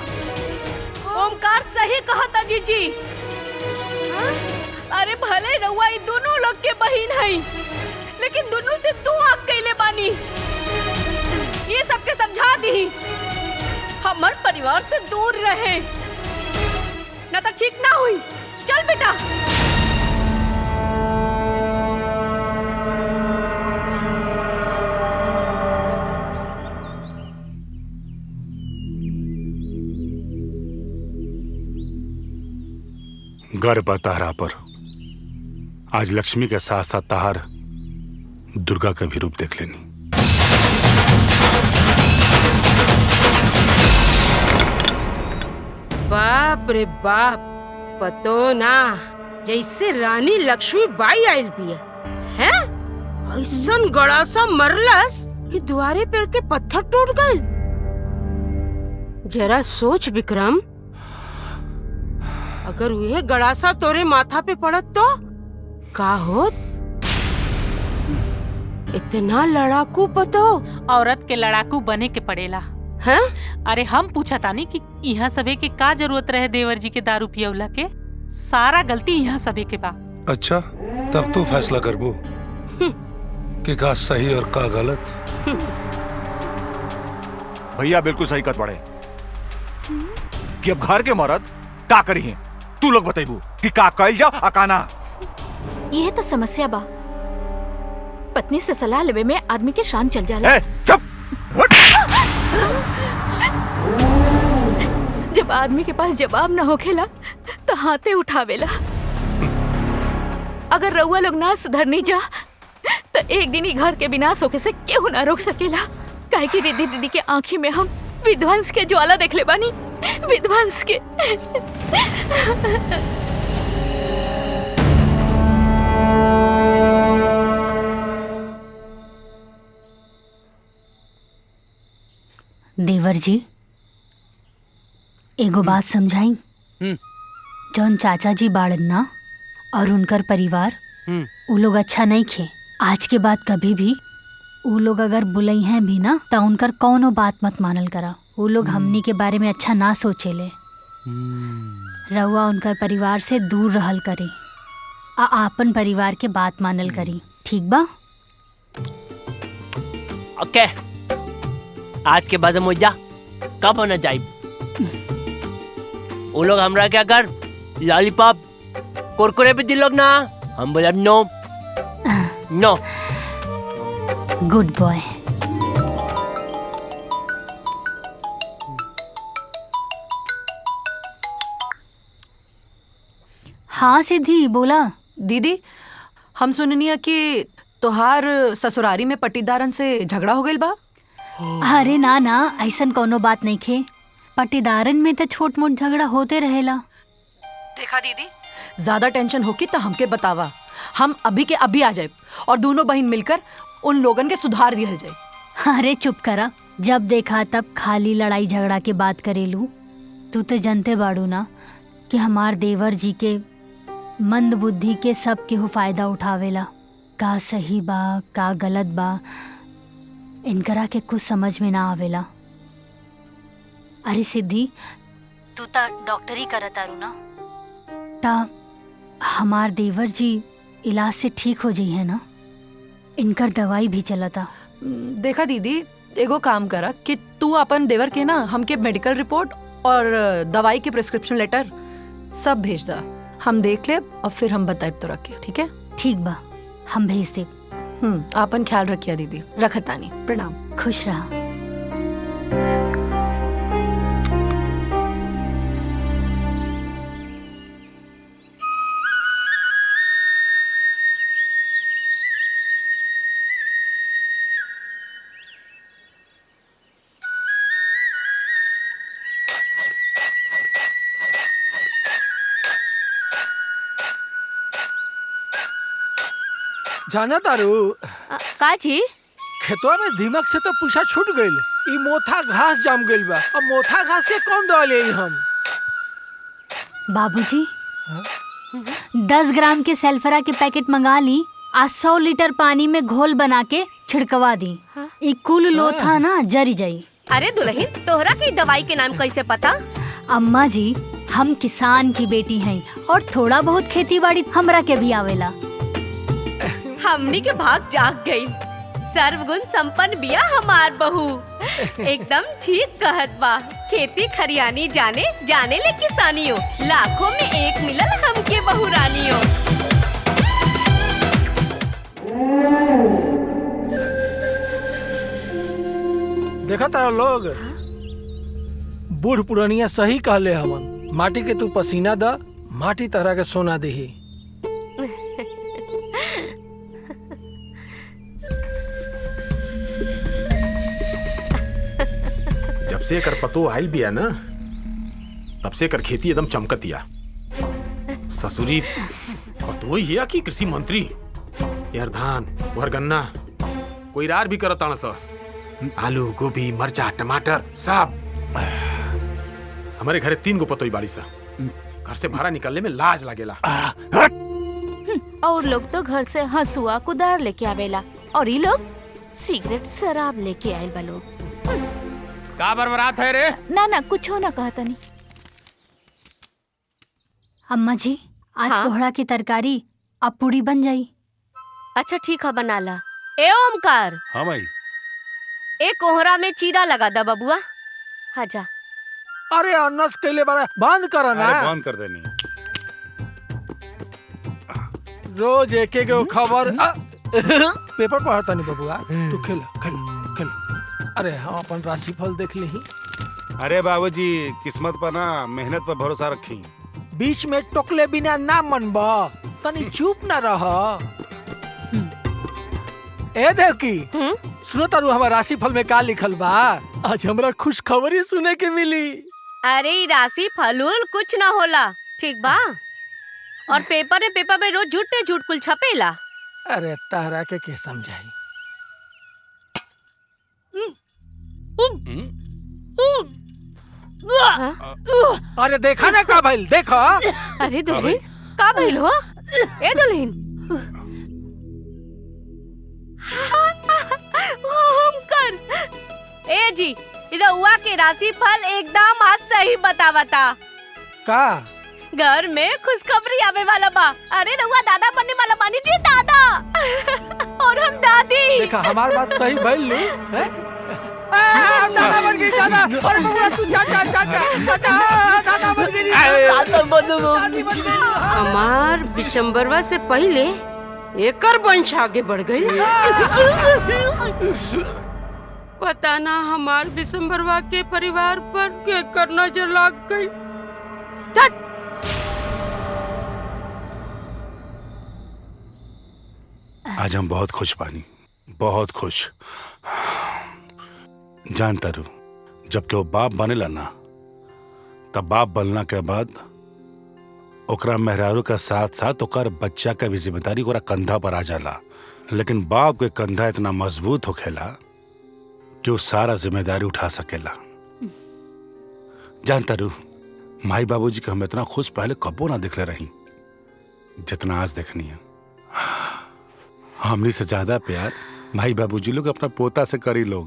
ओमकार सही कहा था जीजी। अरे भले रउआ ई दोनों लोग के बहिन है, लेकिन दोनों से तू आग कैले बानी। ये सबके समझा दी हमार परिवार से दूर रहे, ना तो ठीक ना हुई। चल बेटा। गर्व तारा पर आज लक्ष्मी के साथ साथ ताहार दुर्गा का भी रूप देख लेनी। बाप रे बाप, पतो ना जैसे रानी लक्ष्मी बाई आयल बिया है। ऐसन गड़ा सा मरलस कि द्वारे पर के पत्थर टूट गए। जरा सोच विक्रम, अगर वह गड़ासा तोरे माथा पे पड़त तो का होत? इतना लड़ाकू पतो। औरत के लड़ाकू बने के पड़ेला है? अरे हम पूछा तानी कि यहाँ सबे के का जरूरत रहे देवर जी के दारू पियवला के? सारा गलती यहाँ सबे के बा। अच्छा, तब तू फैसला करबू कि का सही और का गलत। भैया बिल्कुल सही कत पड़े कि अब घर के मर्द का करी है, तू लोग बताइबू कि का कइल जाओ अकाना। यह तो समस्या बा, पत्नी से सलाह लेवे में आदमी के शान चल जाला। चुप। जब आदमी के पास जवाब न होखेला तो हाथे उठावेला। अगर रउआ लोग ना सुधरनी जा तो एक दिन ही घर के विनाश होके से केहू ना रोक सकेला। काहे कि रिद्धि दीदी के आँखी में हम विध्वंस के ज्वाला देख ले बानी, विध्वंस के। देवर जी एगो बात समझाई। जौन चाचा जी बाड़न ना और उनकर परिवार, उ लोग अच्छा नहीं खे। आज के बाद कभी भी उ लोग अगर बुलई हैं भी ना तो उनकर कौनो बात मत मानल करा। उ लोग हमनी के बारे में अच्छा ना सोचेले। रउआ उनकर परिवार से दूर रहल करी आ आपन परिवार के बात मानल करी, ठीक बा? ओके, आज के बाद मुझा पक्का बना जाए। वो लोग हमरा क्या कर लॉलीपॉप कुरकुरे भी दिलोग ना, हम बोला नो नो। Good boy. हाँ सिद्धि बोला। दीदी हम सुननिया कि तोहार ससुरारी में पट्टीदारन से झगड़ा हो गइल बा। अरे ना ना, ऐसन कोनो बात नहीं खे। पट्टीदारन में तो छोट मोट झगड़ा होते रहेला। देखा दीदी, ज्यादा टेंशन होगी तो हमके बतावा, हम अभी के अभी आ जाए और दोनों बहन मिलकर उन लोगन के सुधार दिया जाए। अरे चुप करा, जब देखा तब खाली लड़ाई झगड़ा के बात करेलू। तू तो जानते बाड़ू ना कि हमार देवर जी के मंद बुद्धि के सब केहू फायदा उठावेला। का सही बा का गलत बा इनकरा के कुछ समझ में ना आवेला। अरे सिद्धि, तू ता डॉक्टरी करत आरू ना, ता हमार देवर जी इलाज से ठीक हो जाई है ना? इनकर दवाई भी चलता। देखा दीदी, एगो काम करा कि तू अपन देवर के ना हमके मेडिकल रिपोर्ट और दवाई के प्रिस्क्रिप्शन लेटर सब भेज दा, हम देख ले और फिर हम बताए तो रखे। ठीक है? ठीक बा, हम भेज दे। आपन ख्याल रखिया दीदी। रखतानी, प्रणाम। खुश रहा। जाना तारू का जी? खेतवा में दीमक से तो पूछा छूट गइल। ई मोथा घास जाम गइल बा। अब मोथा घास के कौन दवा ले हम? बाबूजी, 10 ग्राम के सल्फरा के पैकेट मंगा ली। आज 100 लीटर पानी में घोल बना के छिड़कवा दी। ई कुल लोथा ना जरी जाई। अरे दुल्हन, तोहरा की दवाई के नाम कैसे पता? अम्मा जी, हम किसान की बेटी हैं और थोड़ा बहुत खेती बाड़ी हमरा के भी आवेला। हमनी के भाग जाग गई। सर्वगुण संपन्न बिया हमार बहू। एकदम ठीक कहत बा। खेती खरियानी जाने जाने ले किसानियों, लाखों में एक मिलल हमके बहू रानियों। देखा तारा लोग, बूढ़ पुरानिया सही कहले हमन। माटी के तू पसीना द, माटी तरह के सोना देही। जब से एकर पतो आइल बिया ना, तब से एकर खेती एकदम चमकतिया। ससुरी पतो ही है कि कृषि मंत्री यार धान और गन्ना कोई रार भी करत आना सा। आलू गोभी मरचा टमाटर सब। हमारे घरे 3 गो पतोई बाड़ी सा। घर से बाहर निकलने में लाज लागेला। और लोग तो घर से हंसुआ कुदार लेके आवेला और ये लोग सिगरेट शराब लेके आयल बा लोग। का बरबरात है रे? ना ना कुछ हो ना कहता नहीं। अम्मा जी, आज कोहड़ा की तरकारी अब पूरी बन जाई। अच्छा ठीक है, बना ला। ए ओमकार। हाँ भाई। ए कोहरा में चीरा लगा दा बबुआ। हाँ जा। अरे अनस कैले बड़ा बंद करा ना। अरे बंद कर देनी। रोज एक एक खबर पेपर पढ़ता नहीं बबुआ। तू खेल खेल खेल। अरे हम अपन राशिफल देख ले ही। अरे बाबूजी, किस्मत पर ना मेहनत पर भरोसा रखी। बीच में टोकले बिना ना मनबा, तनी चुप ना रहा। ए देवकी, सुनो तारू हमारा राशिफल में का लिखल बा? आज हमरा खुश खबरी सुने के मिली। अरे राशि फलूल कुछ ना होला, ठीक बा? और पेपर में रोज झूठ कुल छपेला। अरे तारा के समझाई? अरे देखा ना का भइल, देखो। अरे दुल्हन, का भइल हो? ए दुल्हन, ओमकार। ए जी, रउआ के राशि फल एकदम आज सही बतावता। का? घर में खुशखबरी आवे वाला बा। अरे रउआ दादा बनने वाला बानी जी, दादा। और हम दादी। देखा हमार बात सही भइल नु? दादा बन गई दादा। अरे बबुआ तू चाचा चाचा चाचा दादा बन गई। हमार विशंबरवा से पहले एकर वंश आगे बढ़ गई। पता ना हमार विशंबरवा के परिवार पर केकर नजर लग गई। आज हम बहुत खुश पानी, बहुत खुश। जानता रू, जब के वो बाप बनेला ना, तब बाप बनला के बाद ओकरा मेहरारू का साथ साथ ओकर बच्चा का भी जिम्मेदारी ओकरा कंधा पर आ जाला। लेकिन बाप के कंधा इतना मजबूत होखेला कि वो सारा जिम्मेदारी उठा सकेला। जानता रू, माई बाबूजी के हम इतना खुश पहले कबो ना दिखले रही जितना आज देखनी है। हमनी से ज्यादा प्यार भाई बाबूजी लोग अपना पोता से करी लोग।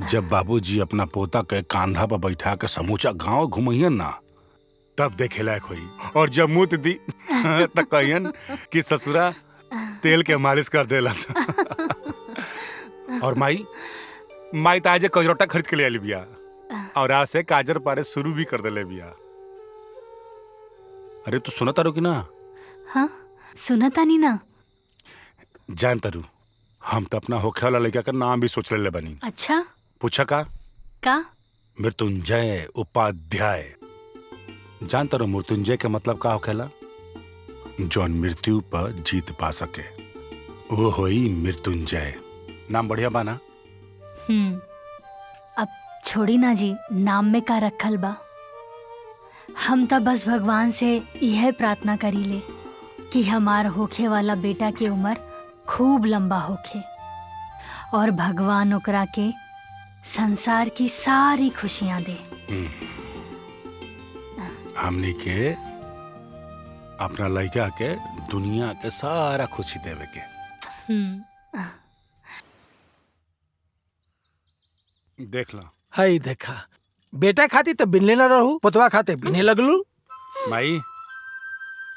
जब बाबूजी अपना पोता के कांधा पर बैठा के समूचा गांव घुमैयन ना, तब देखे लायक हुई। और जब मुँह दी तो कहियन कि ससुरा तेल के मालिश कर देला। और माई तो आज कजरोटा खरीद के ले आली बिया और आज से काजर पारे शुरू भी कर देले बिया। अरे तू सुना तारू कि ना? हाँ सुना तानी ना। जान तारू, हम तो अपना होखे वाला लड़का का नाम भी सोच ले बनी। अच्छा पूछा का? मृत्युंजय उपाध्याय। जान तारू मृत्युंजय के मतलब का होखेला? जौन मृत्यु पर जीत पा सके वो होई मृत्युंजय। नाम बढ़िया बाना? अब छोड़ी ना जी, नाम में का रखल बा। हम तो बस भगवान से यह प्रार्थना करी ले कि हमार होखे वाला बेटा के उम्र खूब लंबा होखे और भगवान ओकरा के संसार की सारी खुशियां दे। हमनी के अपना लड़का के दुनिया के सारा खुशी देवे के। देख ला। हाय देखा, बेटा खाती तो बिनले न रहू, पुतवा खाते बिने लगलू। माई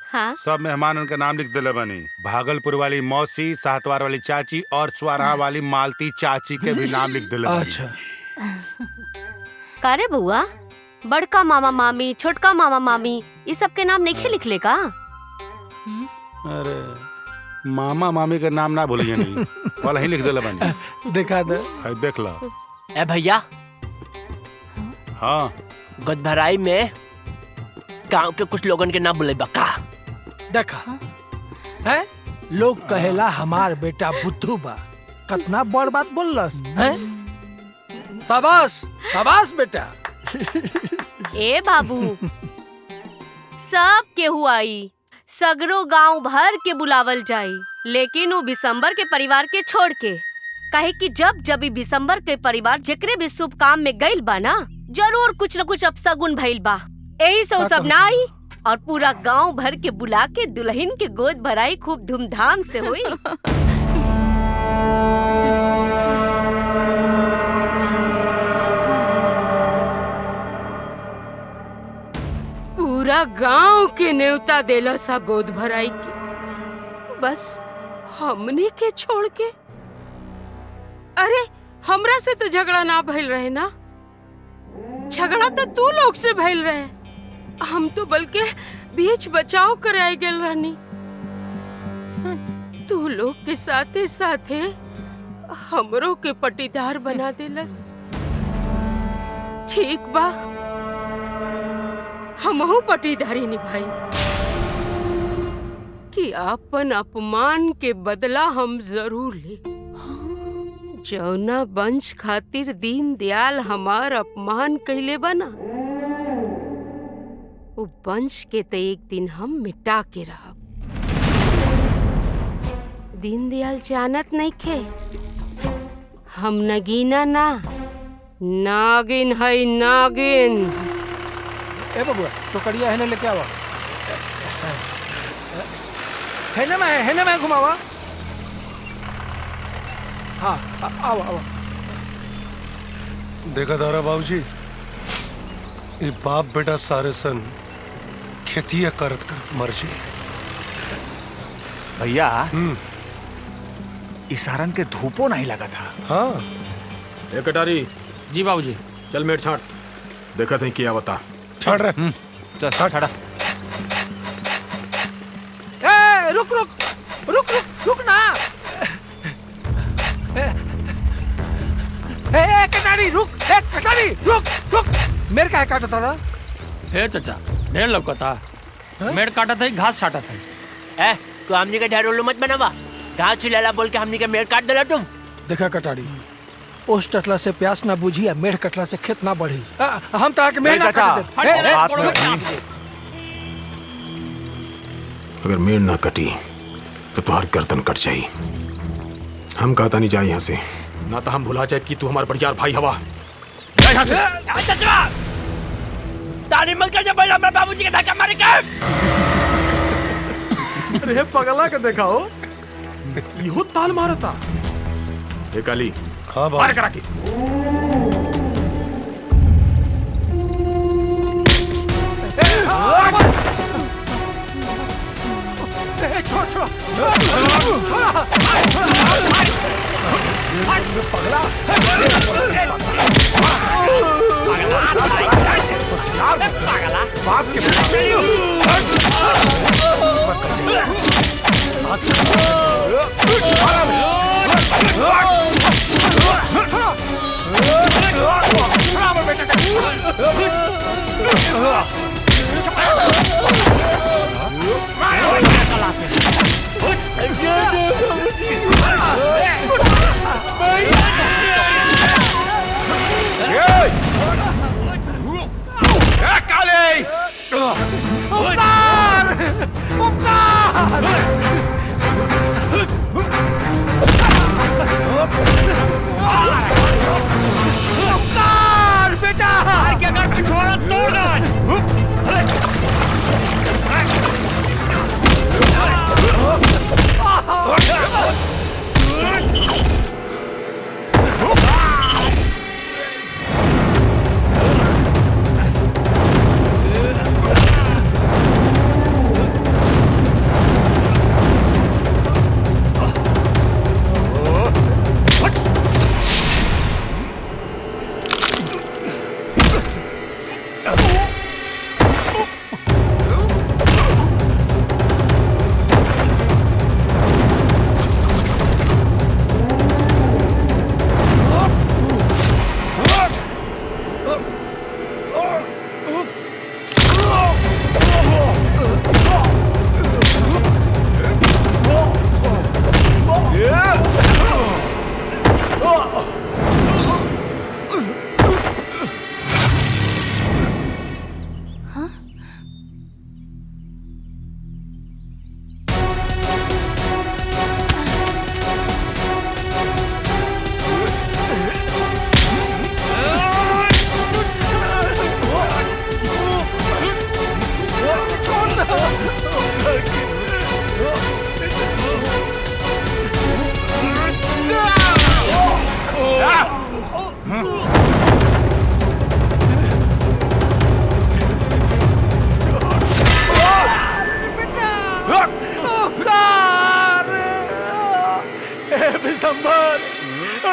हाँ? सब मेहमान उनका नाम लिख दिले बनी। भागलपुर वाली मौसी, साहतवार वाली चाची और स्वारहा वाली मालती चाची के भी नाम लिख दिले बनी। अच्छा। कारे बुआ, बड़का मामा मामी, छोटका मामा मामी, ये सब के नाम नहीं लिखले का? अरे मामा मामी के नाम ना भूलिए नहीं, वाला ही लिख दिले बनी। देखा दे। देख ला। ए भैया। हाँ। गोदभराई में गांव के कुछ लोगन के नाम बोले बका। देखा है, लोग कहेला हमार बेटा बुद्धू बा। कितना बड़ बात बोललस है। शाबाश शाबाश बेटा। ए बाबू, सब केहू आई, सगरो गांव भर के बुलावल जाई, लेकिन वो बिशंबर के परिवार के छोड़ के। काहे कि जब बिशंबर के परिवार जेकरे भी शुभ काम में गइल बा ना, जरूर कुछ न कुछ अपशगुन भइल बा। यही से सब ना आई और पूरा गांव भर के बुला के दुल्हन के गोद भराई खूब धूमधाम से हुई। पूरा गांव के न्योता देला सा गोद भराई के, बस हमने के छोड़ के। अरे हमरा से तो झगड़ा ना भइल रहे ना, झगड़ा तो तू लोग से भइल रहे। हम तो बल्कि बीच बचाव कराए गेल रहनी। तू लोग के साथे साथे हमरो के पटीदार बना देलस। ठीक बा, हमहू पटीदारी निभाई कि अपन अपमान के बदला हम जरूर ले। जौना वंश खातिर दीन दयाल हमार अपमान कैले बना, वो वंश के तो एक दिन हम मिटा के रहब। दीन दयाल जानत नहीं खे, हम नगीना ना, नागिन है नागिन। ए बबुआ, तो कड़िया है ना लेके आवा। है ना मैं घुमावा। हाँ आओ आओ। देखा दारा बाबूजी, ये बाप बेटा सारे सन खेतिया करत कर मर जी। भैया इसारन के धूपो नहीं लगा था। हाँ ए कटारी। जी बाबूजी। चल मेट छाट, देखा थे क्या बता। छाट रहे। चल छाड़ा। ए रुक रुक रुक रुक रुक ना। ए कटारी रुक, ए कटारी रुक रुक। मेरे का काटा था ना? हे चाचा ढेर लौकता। मेड़ काटा था घास छाटा था। ए तो हमनी के ढेर उल्लू मत बनावा। घास छिलाला बोल के हमनी के मेड़ काट देला तुम। देखा कटारी, ओस कटला से प्यास ना बुझी, मेढ़ कटला से खेत ना बढ़ी। हम तो आके मेढ़ ना काट दे। अगर मेढ़ ना कटी तो तुम्हारी गर्दन कट जाई। हम कहता नहीं जाए यहाँ से, ना तो हम भुला जाए कि तू हमारा बड़ियार भाई हवा। जा यहाँ से। ताली मत कर जब पहले हमारे बाबूजी के धक्का मारे के। अरे पगला के देखा हो, इहो ताल मारता। ए काली। हाँ बाहर करा के। बाप के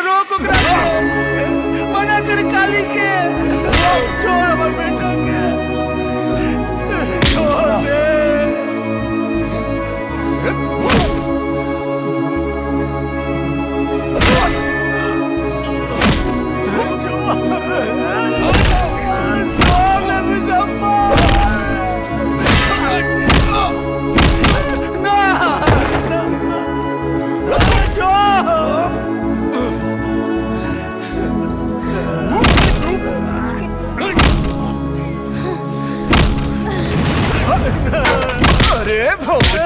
रोक मना कर काली के। छोड़ हमारे बेटा के, छोड़ दे। अरे भौजी,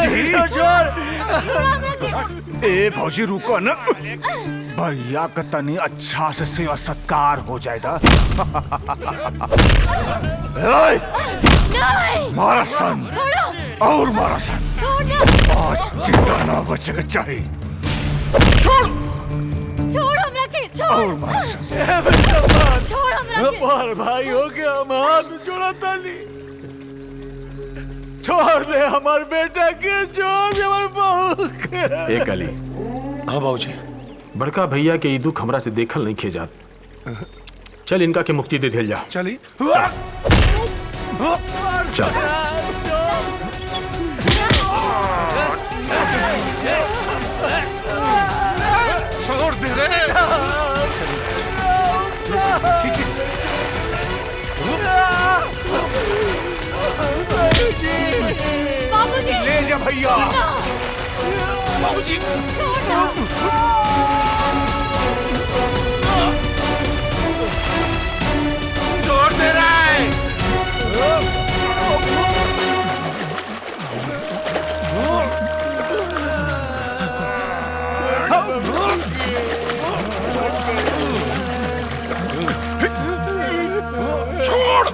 ए भौजी रुको न, भैया का तनी अच्छा से सेवा सत्कार हो जाएगा। मारा सन और मारा सन, आज जिंदा ना बचेगा चाहिए। छोड़ छोड़ हमरा के, छोड़ और मारा सन। छोड़ हमरा के। बार भाई हो गया, हम हाथ छोड़ा ताली। छोड़ दे हमारे बेटा के, छोड़ दे हमारे बहू के। एक अली, हाँ बाबूजी। बड़का भैया के ई दुख हमरा से देखल नहीं खेजात। चल इनका के मुक्ति दे दिल जा। चली चल छोड़ दे रे। बाबूजी ले जा भैया। बाबूजी छोड़ दे रे। छोड़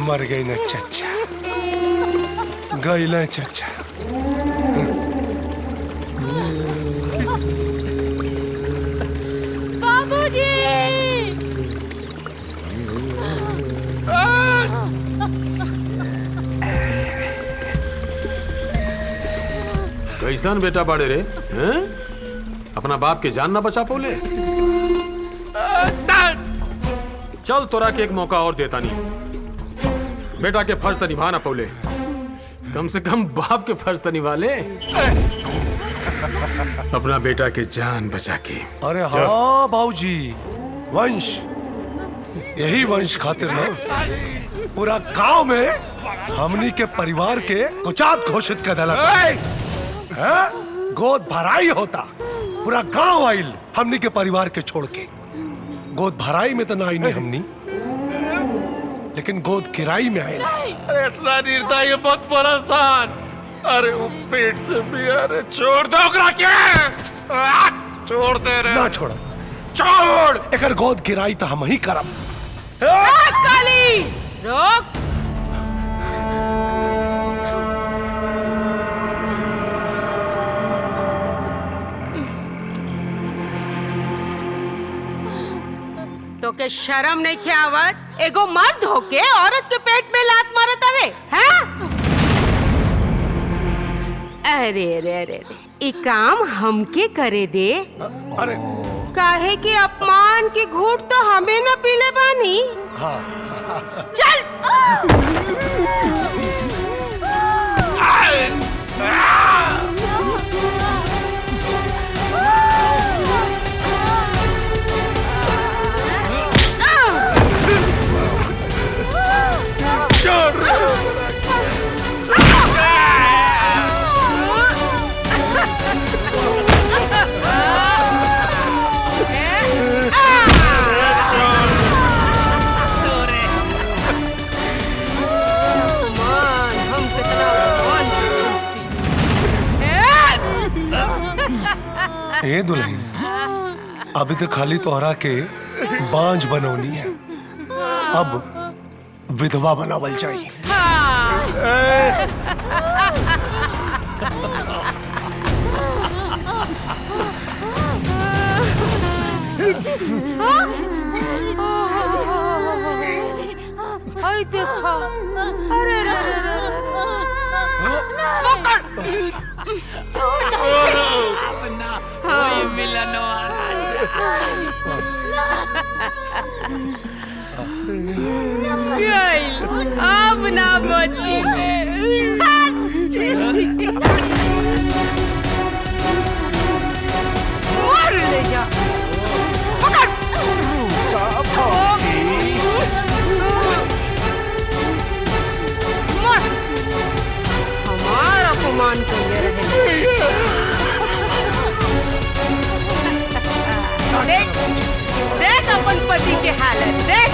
मर गई ना चच्चा, गई ना चच्चा। बाबूजी कैसन बेटा बाड़े रे हैं? अपना बाप के जान ना बचा पौले। चल तोरा के एक मौका और देता नहीं। बेटा के फर्ज तो निभा ना पौले, कम से कम बाप के फर्ज तो निभा ले। अपना बेटा के जान बचा के। अरे हाँ बाबूजी, वंश, यही वंश खातिर ना पूरा गांव में हमनी के परिवार के कुचात घोषित कर दिला। गोद भराई होता, पूरा गांव आइल हमनी के परिवार के छोड़ के। गोद भराई में तो ना आई नहीं हमनी, लेकिन गोद किराई में आए। इतना निर्दयी बहुत परेशान। अरे वो पेट से भी, अरे छोड़ दो के। छोड़ दे रे। ना छोड़, छोड़। एकर गोद किराई तो हम ही करब। काली रोक। तो के शर्म नहीं के आवत? एगो मर्द होके औरत के पेट में लात मारत अरे हैं? अरे अरे अरे ई काम हमके करे दे। अरे काहे के अपमान के घूंट तो हमें न पीले बानी। हाँ। चल ए दुल्हन, अभी तो खाली तोहरा के बांझ बनौनी है, अब विधवा बनावल चाहिए। आई देखा, अरे रे रे रे, पकड़। वही मिलन अब ना बची। मार ले जा, पकड़। हमारा अपमान करके रहे। देख देख अपन पति के हालत देख।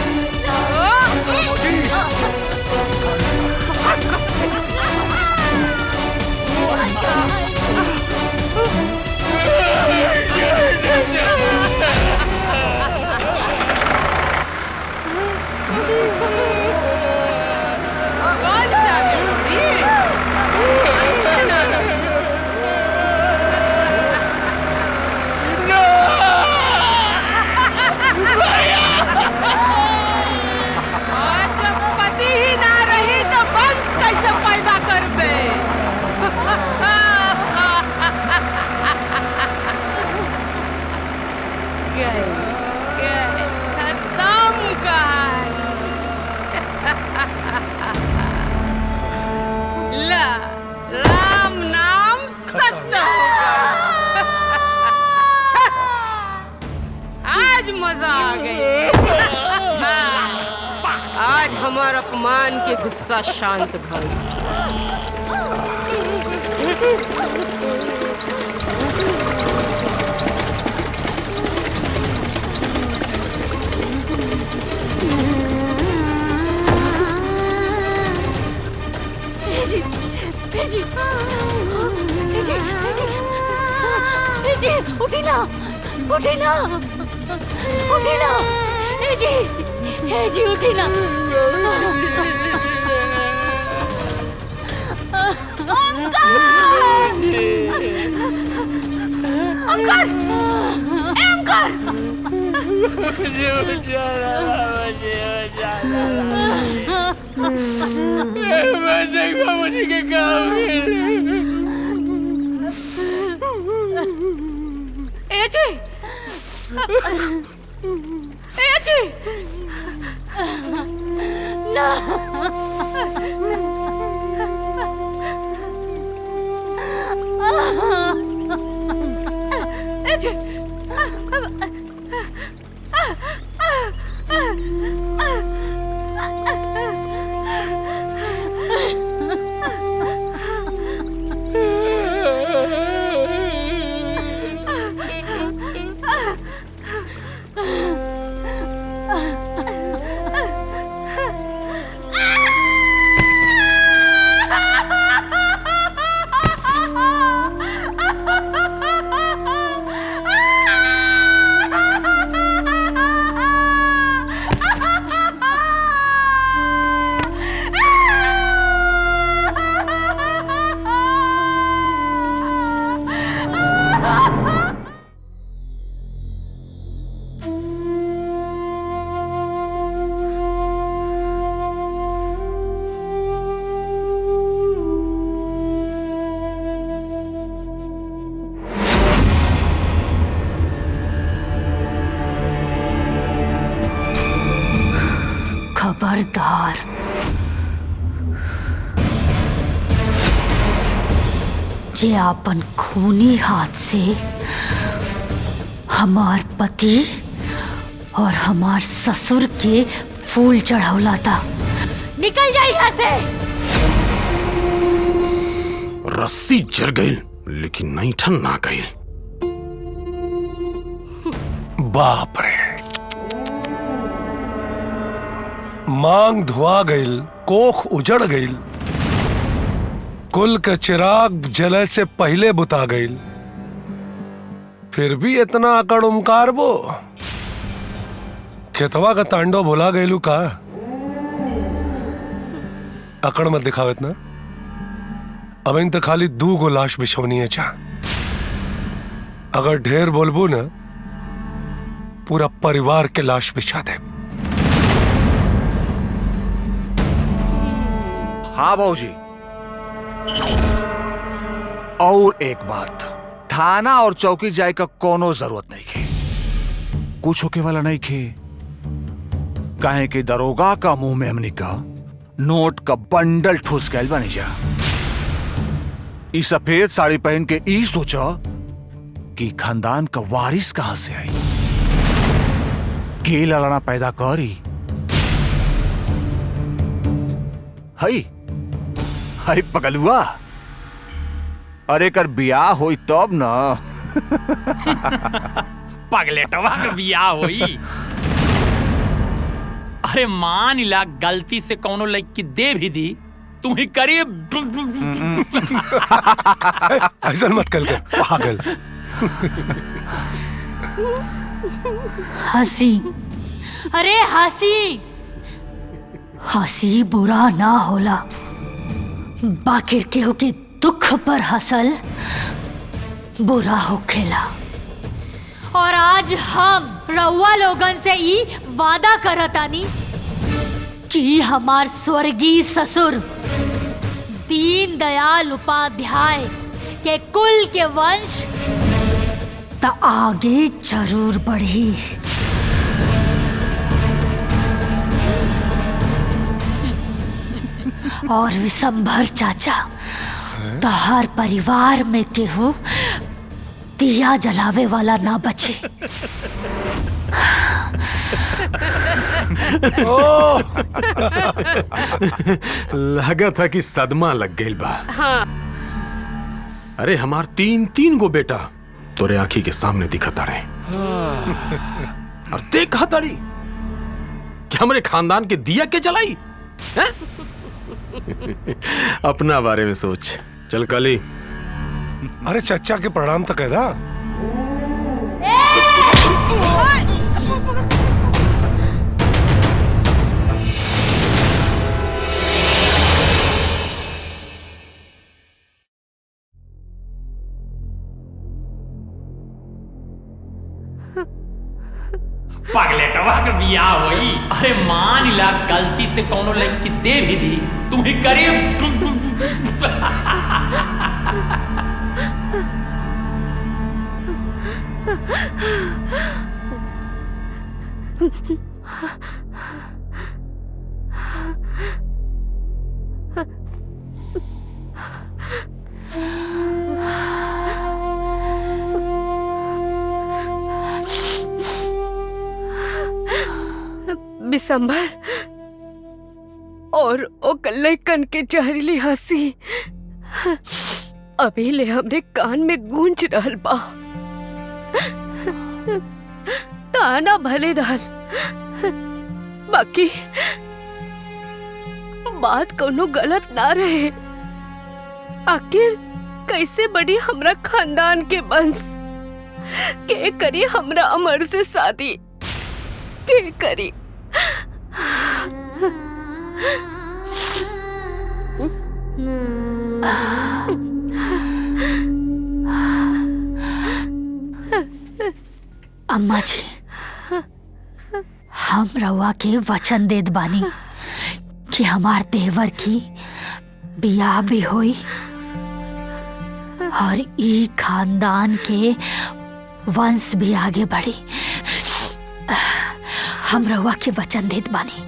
हमार अपमान के गुस्सा शांत भइल। उठी ना, उठी ना, उठी ना, जी उठी ना। खबरदार, जे आपन खूनी हाथ से हमार पति और हमार ससुर के फूल चढ़ौला था, निकल जाए यहाँ से। रस्सी जर गई लेकिन नहीं ठन ना गई। बाप रे, मांग धुआ गईल, कोख उजड़ गईल, कुल के चिराग जले से पहले बुता गईल, फिर भी इतना अकड़ उमकार बो। खेतवा का तांडव भुला गईलू का? अकड़ मत दिखावत ना। अब इन तो खाली 2 गो लाश बिछौनी है। चा अगर ढेर बोलबू ना, पूरा परिवार के लाश बिछा दे। हाँ बाबूजी, और एक बात, थाना और चौकी जाए का कोनो जरूरत नहीं खे, कुछ होके वाला नहीं खे। काहे कि दरोगा का मुंह में हमनी का नोट का बंडल ठूस गैल बनी जा। ई सफेद साड़ी पहन के ई सोचा कि खानदान का वारिस कहां से आई, के लड़ना पैदा करी। हई हई पगलुआ, अरे कर बियाह होई तब ना। पगलेटवा का बियाह होई। अरे मान ला गलती से कौनो लड़की दे भी दी, तू ही करिए। ऐसा मत कर पागल। हंसी, अरे हंसी, हंसी बुरा ना होला, बाकिर केहू के दुख पर हंसल बुरा होखेला। और आज हम रउआ लोगन से ई वादा करतानी कि हमार स्वर्गीय ससुर दीन दयाल उपाध्याय के कुल के वंश त आगे जरूर बढ़ी। और विशंभर चाचा, तहार परिवार में केहू दिया जलावे वाला ना बचे। लगा था कि सदमा लग गई बा। हाँ। अरे हमार तीन गो बेटा तोरे आंखी के सामने दिखता रहे और देख कहा ताड़ी कि हमरे खानदान के दिया के जलाई है? अपना बारे में सोच। चल काली। अरे चचा के प्रणाम तक है ना। पगलेटवा के बियाह होई। अरे मान ला गलती से कोनो लड़की दे भी दी, तुम्हें करे बिसंबर और लइकन के जहरीली हंसी अभी ले हमरे कान में गूंज रहल बा। ताना भले रहल, बाकी बात कोनो गलत ना रहे। आखिर कैसे बड़ी हमरा खानदान के वंश के करी हमरा अमर से शादी के करी। अम्मा जी, हम रउआ के वचन देत बानी कि हमार देवर की बियाह भी होई और ई खानदान के वंश भी आगे बढ़ी। हम रउआ के वचन देत बानी।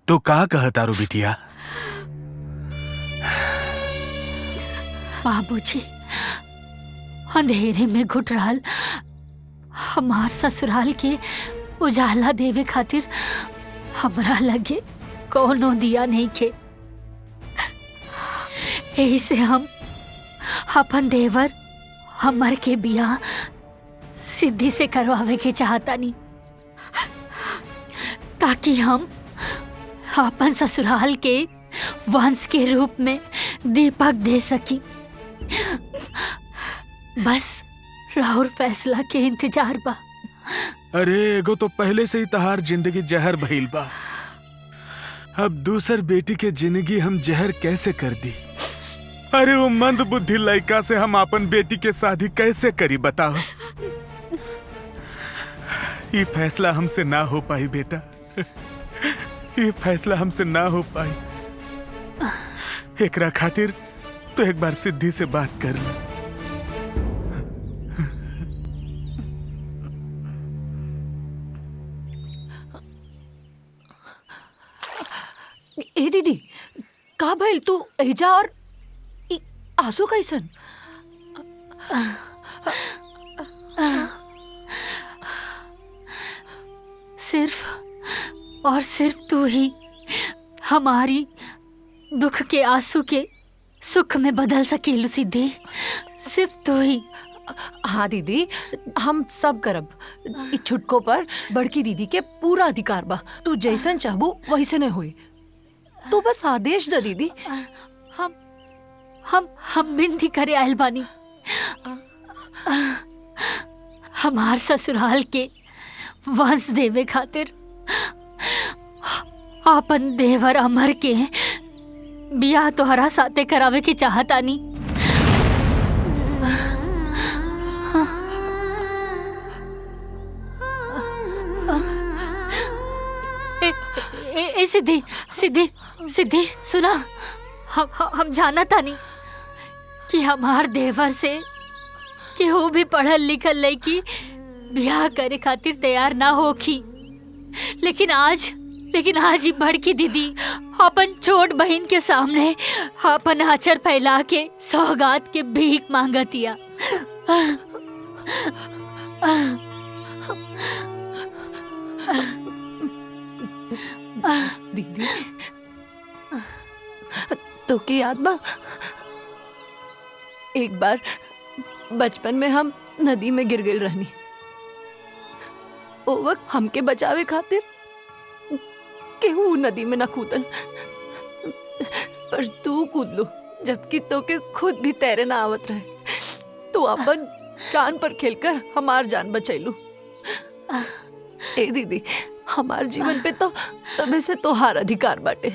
तो का कहता रो बिटिया? बाबूजी, अंधेरे में घुट रहल हमार ससुराल के उजाला देवे खातिर हमरा लगे कोनो दिया नहीं खे। यही से हम अपन देवर हमर के बियाह सिद्धि से करवावे के चाहता नहीं, ताकि हम अपन ससुराल के वंश के रूप में दीपक दे सकी। बस राहुल फैसला के इंतजार बा। अरे एगो तो पहले से ही तहार जिंदगी जहर भइल बा, अब दूसर बेटी के जिंदगी हम जहर कैसे कर दी? अरे वो मंद बुद्धि लड़का से हम अपन बेटी के शादी कैसे करी बताओ? ये फैसला हमसे ना हो पाई बेटा, ये फैसला हमसे ना हो पाई। एकरा खातिर तो एक बार सिद्धि से बात कर ले। ए दीदी, का भइल? तू एजा और आंसू कैसन? सिर्फ और सिर्फ तू ही हमारी दुख के आंसू के सुख में बदल सकेलू सिद्धि, सिर्फ तू ही। हाँ दीदी, हम सब करब। इ छुटको पर बड़की दीदी के पूरा अधिकार बा। तू जैसन चाहबू वैसे न होई। तू बस आदेश दे दीदी। हम विनती करे आयल बानी। हमार ससुराल के वंश देवे खातिर अपन देवर अमर के बियाह तोहरा साथे करावे के चाहतानी। ए सिद्धि सिद्धि सिद्धि सुना, हम जाना तानी कि हमार देवर से कि वो भी पढ़ल लिखल लड़की बियाह करे खातिर तैयार ना होखी, लेकिन आज लेकिन आज ही बड़की दीदी अपन छोट बहन के सामने अपन आचर फैला के सौगात के भीख मांगतिया। दीदी तो की याद बा एक बार बचपन में हम नदी में गिर गए रहनी। ओ वक्त हमके बचावे खातिर केहू नदी में ना कूदल, पर तू कूद लो जबकि तोके खुद भी तैरे ना आवत रहे। तू अपन जान पर खेलकर हमार जान बचैलू। ए दीदी, हमार जीवन पे तो तबे से तोहार अधिकार बाटे।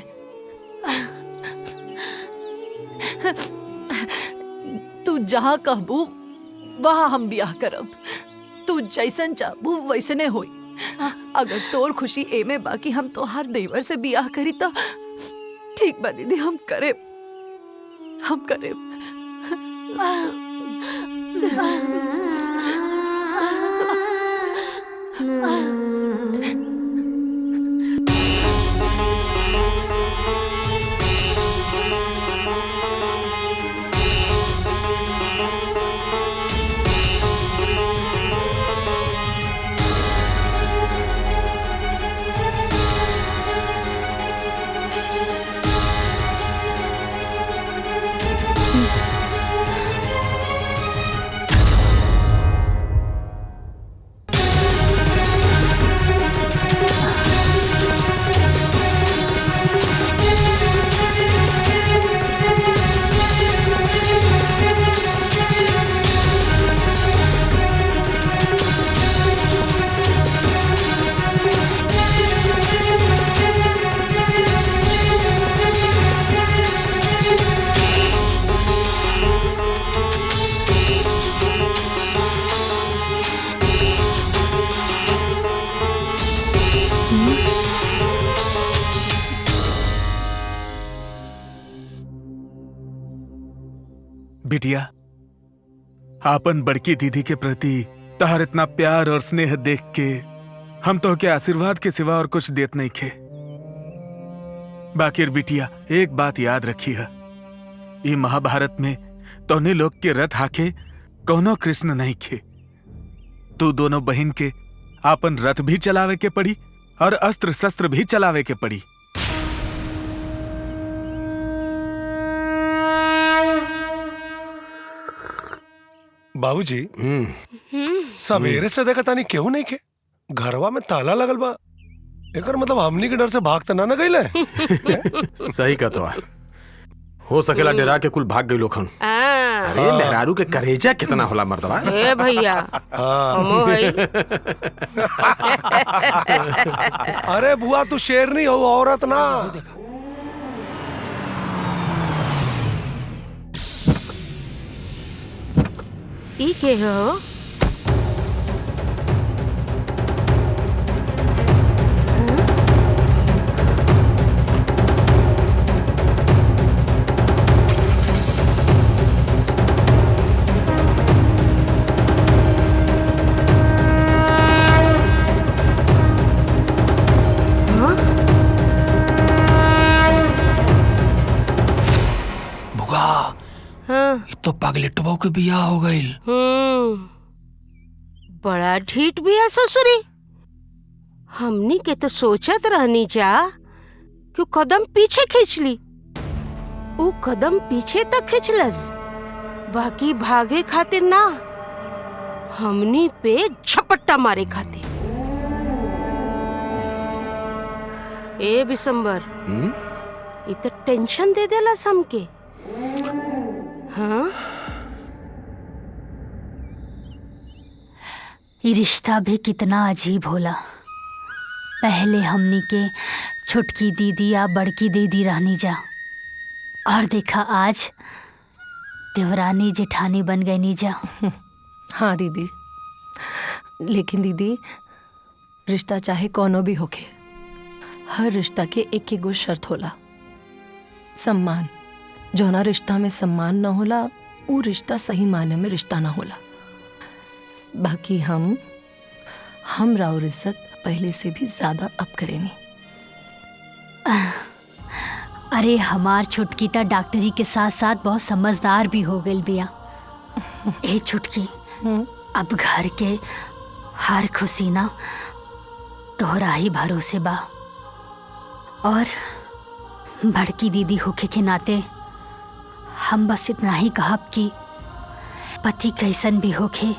तू जहाँ कहबू वहाँ हम ब्याह करब। तू जैसन चाहबू वैसने होई। अगर तोर खुशी एमे बाकी हम तोहार देवर से ब्याह करी तो ठीक बा दीदी, हम करे। बिटिया, आपन बड़की दीदी के प्रति तहार इतना प्यार और स्नेह देख के हम तो के आशीर्वाद के सिवा और कुछ देत नहीं खे। बाकी बिटिया, एक बात याद रखी है, ये महाभारत में तोने लोग के रथ हाके कौनो कृष्ण नहीं खे। तू दोनों बहन के आपन रथ भी चलावे के पड़ी और अस्त्र शस्त्र भी चलावे के पड़ी। बाबूजी, सवेरे से देखा तानी केहू नहीं के घरवा में ताला लगल बा। एकर मतलब हमनी के डर से भाग तना न गइले। सही कहतवा, हो सकेला डरा के कुल भाग गई लोखन। अरे मेहरारू के करेजा कितना होला मर्दवा। ए भैया, हमो हई। अरे बुआ, तू शेरनी हो, औरत ना। ई के हो? तो पगलेटबो के बियाह हो गईल। बड़ा ढीठ बिया ससुरी। हमनी के तो सोचत रहनी जा कि कदम पीछे खींच ली। ऊ कदम पीछे तक खींचलस, बाकी भागे खातिर ना, हमनी पे झपट्टा मारे खातिर। ए बिशंबर, ये तो टेंशन दे देला हमके। हाँ, ये रिश्ता भी कितना अजीब होला। पहले हमनी के छुटकी दीदी या बड़की दीदी रहनी जा, और देखा आज देवरानी जेठानी बन गई नी जा। हाँ दीदी, लेकिन दीदी, रिश्ता चाहे कोनो भी होके, हर रिश्ता के एक एगो शर्त होला, सम्मान। जौना रिश्ता में सम्मान न होला, वो रिश्ता सही मायने में रिश्ता ना होला। बाकी हम राउर इज्जत पहले से भी ज्यादा अब करेनी। अरे हमार छुटकी तो डॉक्टरी के साथ साथ बहुत समझदार भी हो गई बिया। ए छुटकी, अब घर के हर खुशी ना तोहरा ही भरोसे बा। और बड़की दीदी होके के नाते हम बस इतना ही कहब कि पति कैसन भी होके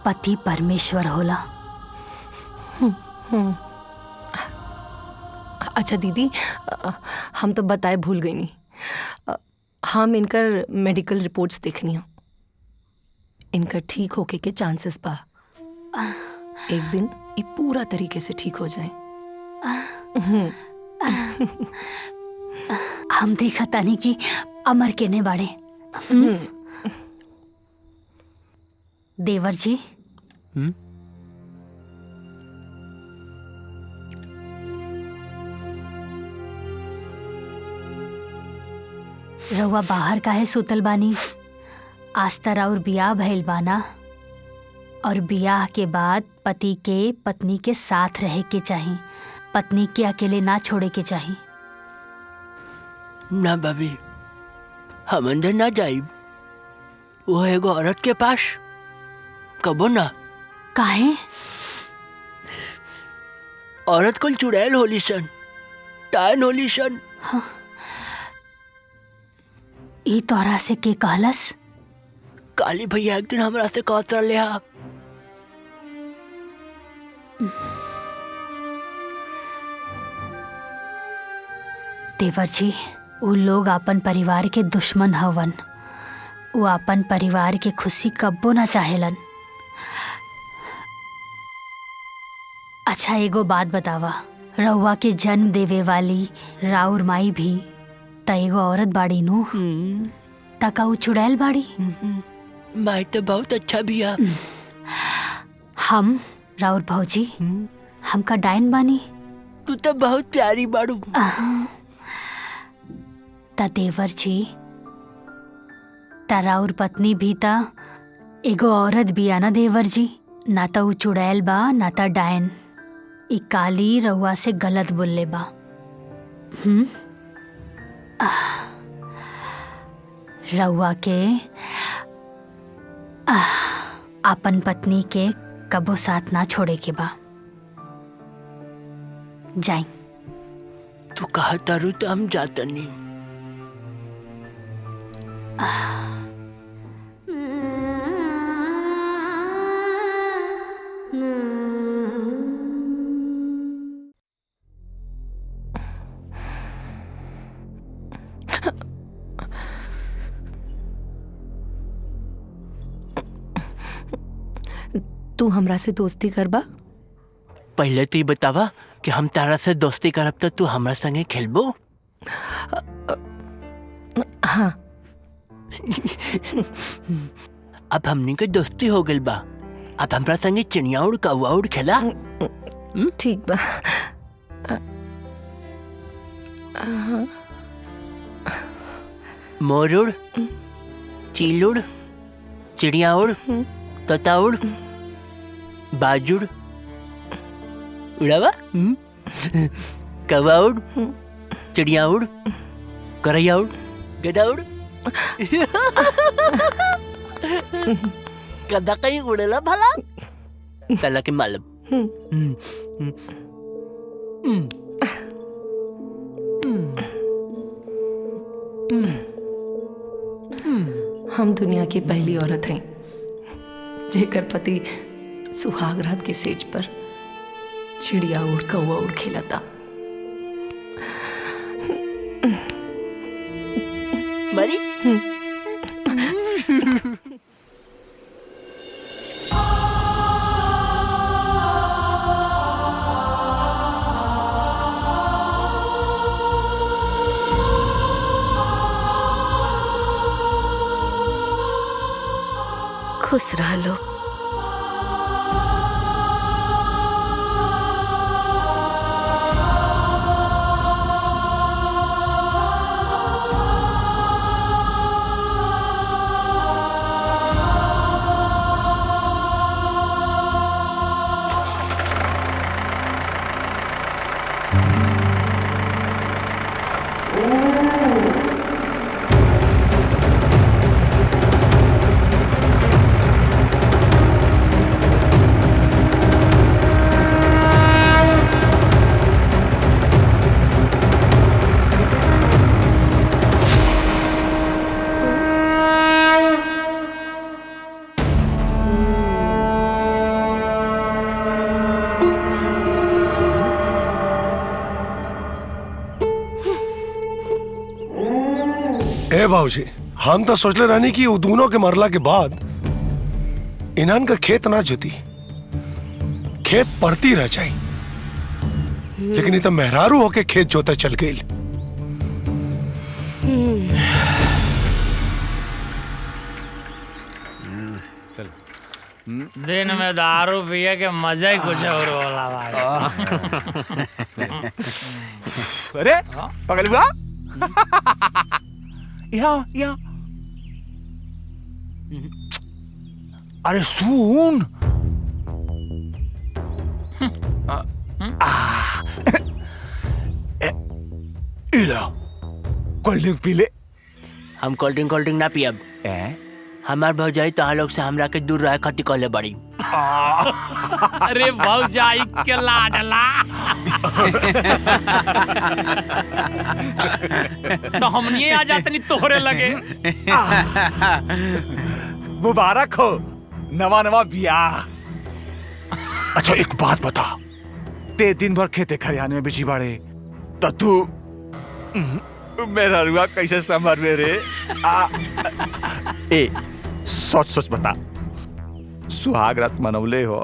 पति परमेश्वर होला। अच्छा दीदी, हम तो बताए भूल गई नहीं। हम इनकर मेडिकल रिपोर्ट्स देखनी हो। इनका ठीक होके के चांसेस बा। एक दिन ये पूरा तरीके से ठीक हो जाए। हम देखा तानी कि अमर केने बाड़े। देवर जी, रउआ बाहर काहे सुतल बानी? आज त और बियाह भइल बाना, और बियाह के बाद पति के पत्नी के साथ रहे के चाही, पत्नी के अकेले ना छोड़े के चाही। ना भाभी, हम अंदर ना जाइब। वो एगो औरत के पास कबो ना। काहे? औरत को चुड़ैल होली सन, टायन होली सन। हाँ। ई तोरा से के कहलस? काली भैया एक दिन हमरा से कहत रहे। देवर जी, वो लोग अपन परिवार के दुश्मन हवन। वो अपन परिवार के खुशी कब्बो ना चाहेलन। अच्छा एगो बात बतावा, रउआ के जन्म देवे वाली राउर माई भी त एगो औरत बाड़ी नु? तका वो चुड़ैल बाड़ी? माई तो बहुत अच्छा बिया। हम राउर भौजी हमका डायन बानी? तू तो बहुत प्यारी बाड़ू। ता देवर जी, ता राउर पत्नी भी ता एगो औरत बिया ना देवर जी? ना तो वो चुड़ैल बा ना ता डायन। ई काली रउआ से गलत बोलले बा। रउआ के अपन पत्नी के कबो साथ ना छोड़े के बा। जाई। तू कहा तारू तो हम जाता नहीं। तू हमरा से दोस्ती करबा? पहले तो ये बतावा कि हम तारा से दोस्ती करब तो तू हमरा संगे खेलबो? हाँ। अब हमनी के दोस्ती हो गइल बा। अब हमरा संगे चिड़िया उड़ कौवा उड़ खेला? ठीक बा। मोर उड़, चील उड़, चिड़िया उड़, तोता उड़, बाजुड़ उड़ावा, कौवा उड़, चिड़िया उड़, गौरैया उड़, गधा उड़। गधा कहीं उड़ेला भला? तला के मालूम। हम दुनिया की पहली औरत हैं जेकर पति सुहाग रात की सेज पर चिड़िया उड़ कौवा उड़ खेलता। मरी? खुश रह लो। बाबूजी, हम तो सोचले रहनी कि वो दोनों के मरला के बाद इन्हन का खेत ना जुती, खेत पड़ती रह जाई, लेकिन ये तो मेहरारू होके खेत जोते चल गई। दिन में दारू पिए के मजा ही कुछ और होला भाई। अरे पकड़ हुआ यहाँ अरे सुन कोल्ड ड्रिंक पी ले। हम कोल्ड ड्रिंक ना पियब। हमार भौजाई तहां लोग से हमरा के दूर रहे खातिर कहले बड़ी। अरे भौजाई के लाडला। तो हमनी आ जातनी तोहरे लगे। मुबारक हो नवा नवा बियाह। अच्छा एक बात बता, ते दिन भर खेते खरियाने में बिजी बाड़े तो तू मेरा रुआ कैसे संभर में रे? ए सोच सोच बता, सुहाग रात मनौले हो?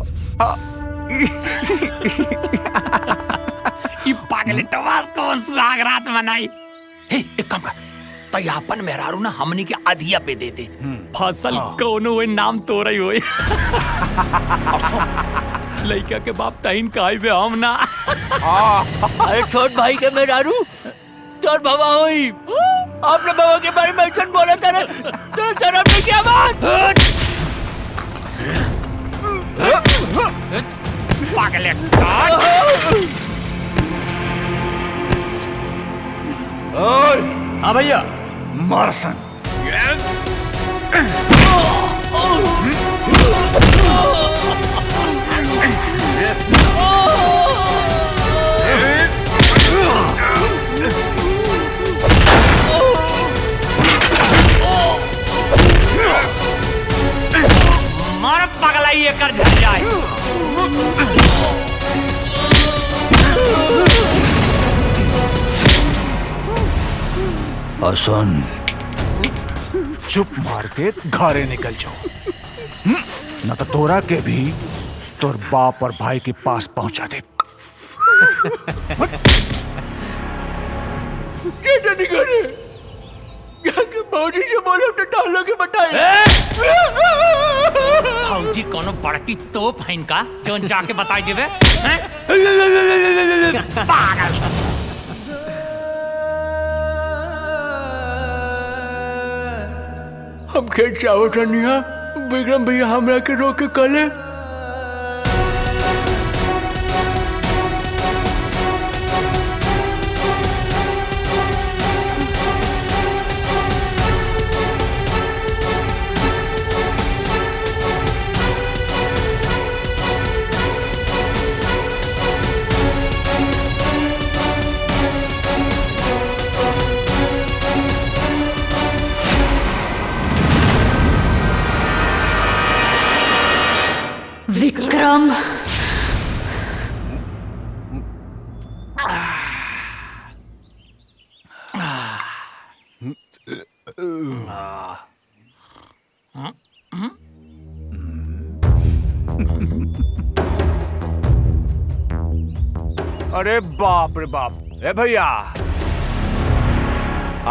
ई पागले टवार कौन सुहाग रात मनाई? हे एक काम कर, तो यापन मेहरारू ना हमनी के आधिया पे दे दे, फसल कौनो होए नाम तोरई होए। लइका के बाप तहिन काई बे हम ना। अरे छोट भाई के मेहरारू तोर बाबा होई। आपने बाबा के बारे में ऐसा बोला था ना, तो शर्म नहीं क्या बात? पागले हाँ भैया मारसन। मार पगला ये कर झड़ जाए। हसन चुप मार के घरे निकल जाओ, न तो तोरा के भी तोर बाप और भाई के पास पहुंचा दे। भौजी से बोलो तो टालो के बताए। भौजी कोनो बड़की तोप है इनका जो जाके बताई देवे। पागल। हम खेत चाहो ठनिया विक्रम भैया हमरा के रोक के कले। विक्रम अरे बाप रे बाप, ए भैया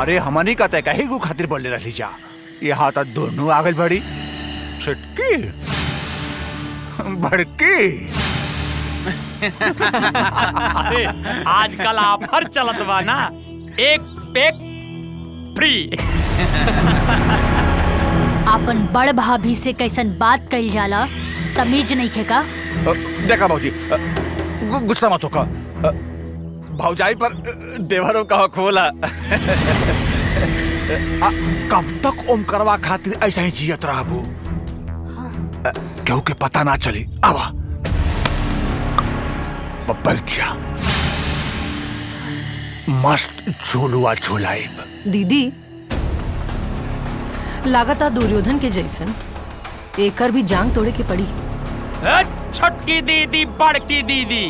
अरे हमनी का तय कहीं को खातिर बोले रही जा, यहाँ तक दोनों आगे बढ़ी छिटकी भड़की। अरे आजकल ऑफर चलत बा ना, एक पैक फ्री। अपन बड़ भाभी से कैसन बात कइल जाला, तमीज नहीं खेका। देखा भाजी गुस्सा मत होका, भौजाई पर देवरों का खोला। कब तक ओमकारवा खातिर ऐसा ही जियत रहबू, क्यों के पता ना चली। आवा बैठा, मस्त झोलुआ झोलाइब। दीदी लागता दुर्योधन के जैसन एकर भी जांग तोड़े के पड़ी। छोटकी दीदी बड़की दीदी,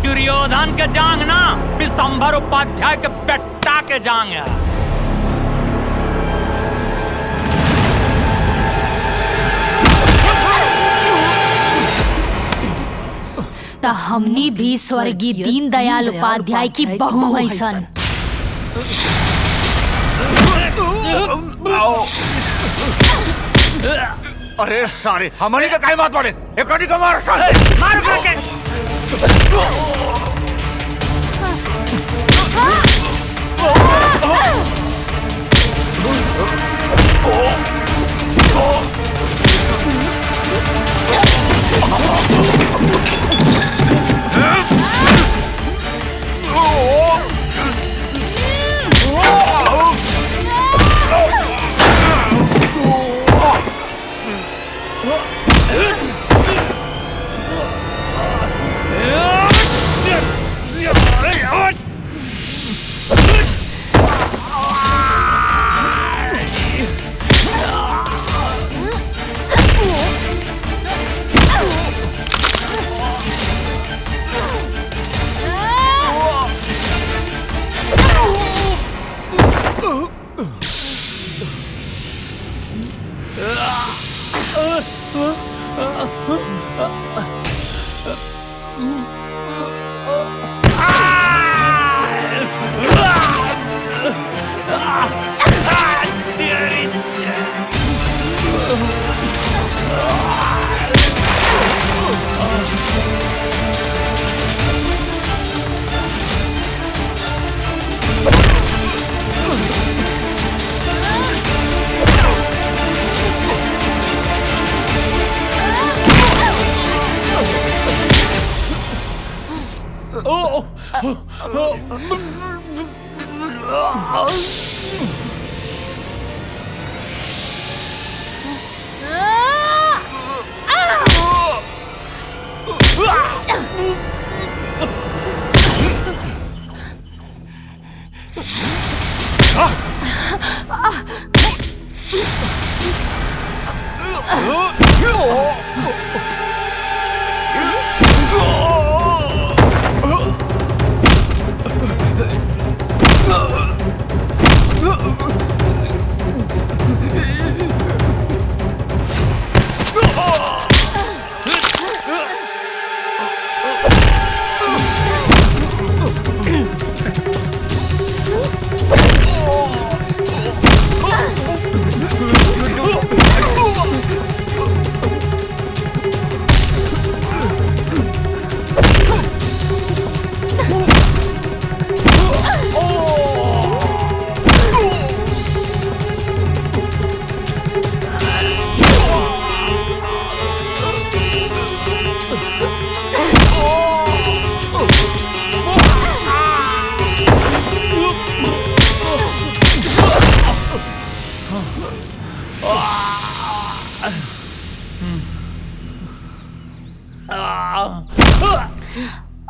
दुर्योधन के जांग ना विशंभर उपाध्याय के बेटा के जांग है। तो हमनी भी स्वर्गीय दीनदयाल उपाध्याय की बहू है सन। अरे सारे हमारी का काहे मात पड़े एक कड़ी का मार सारे मार के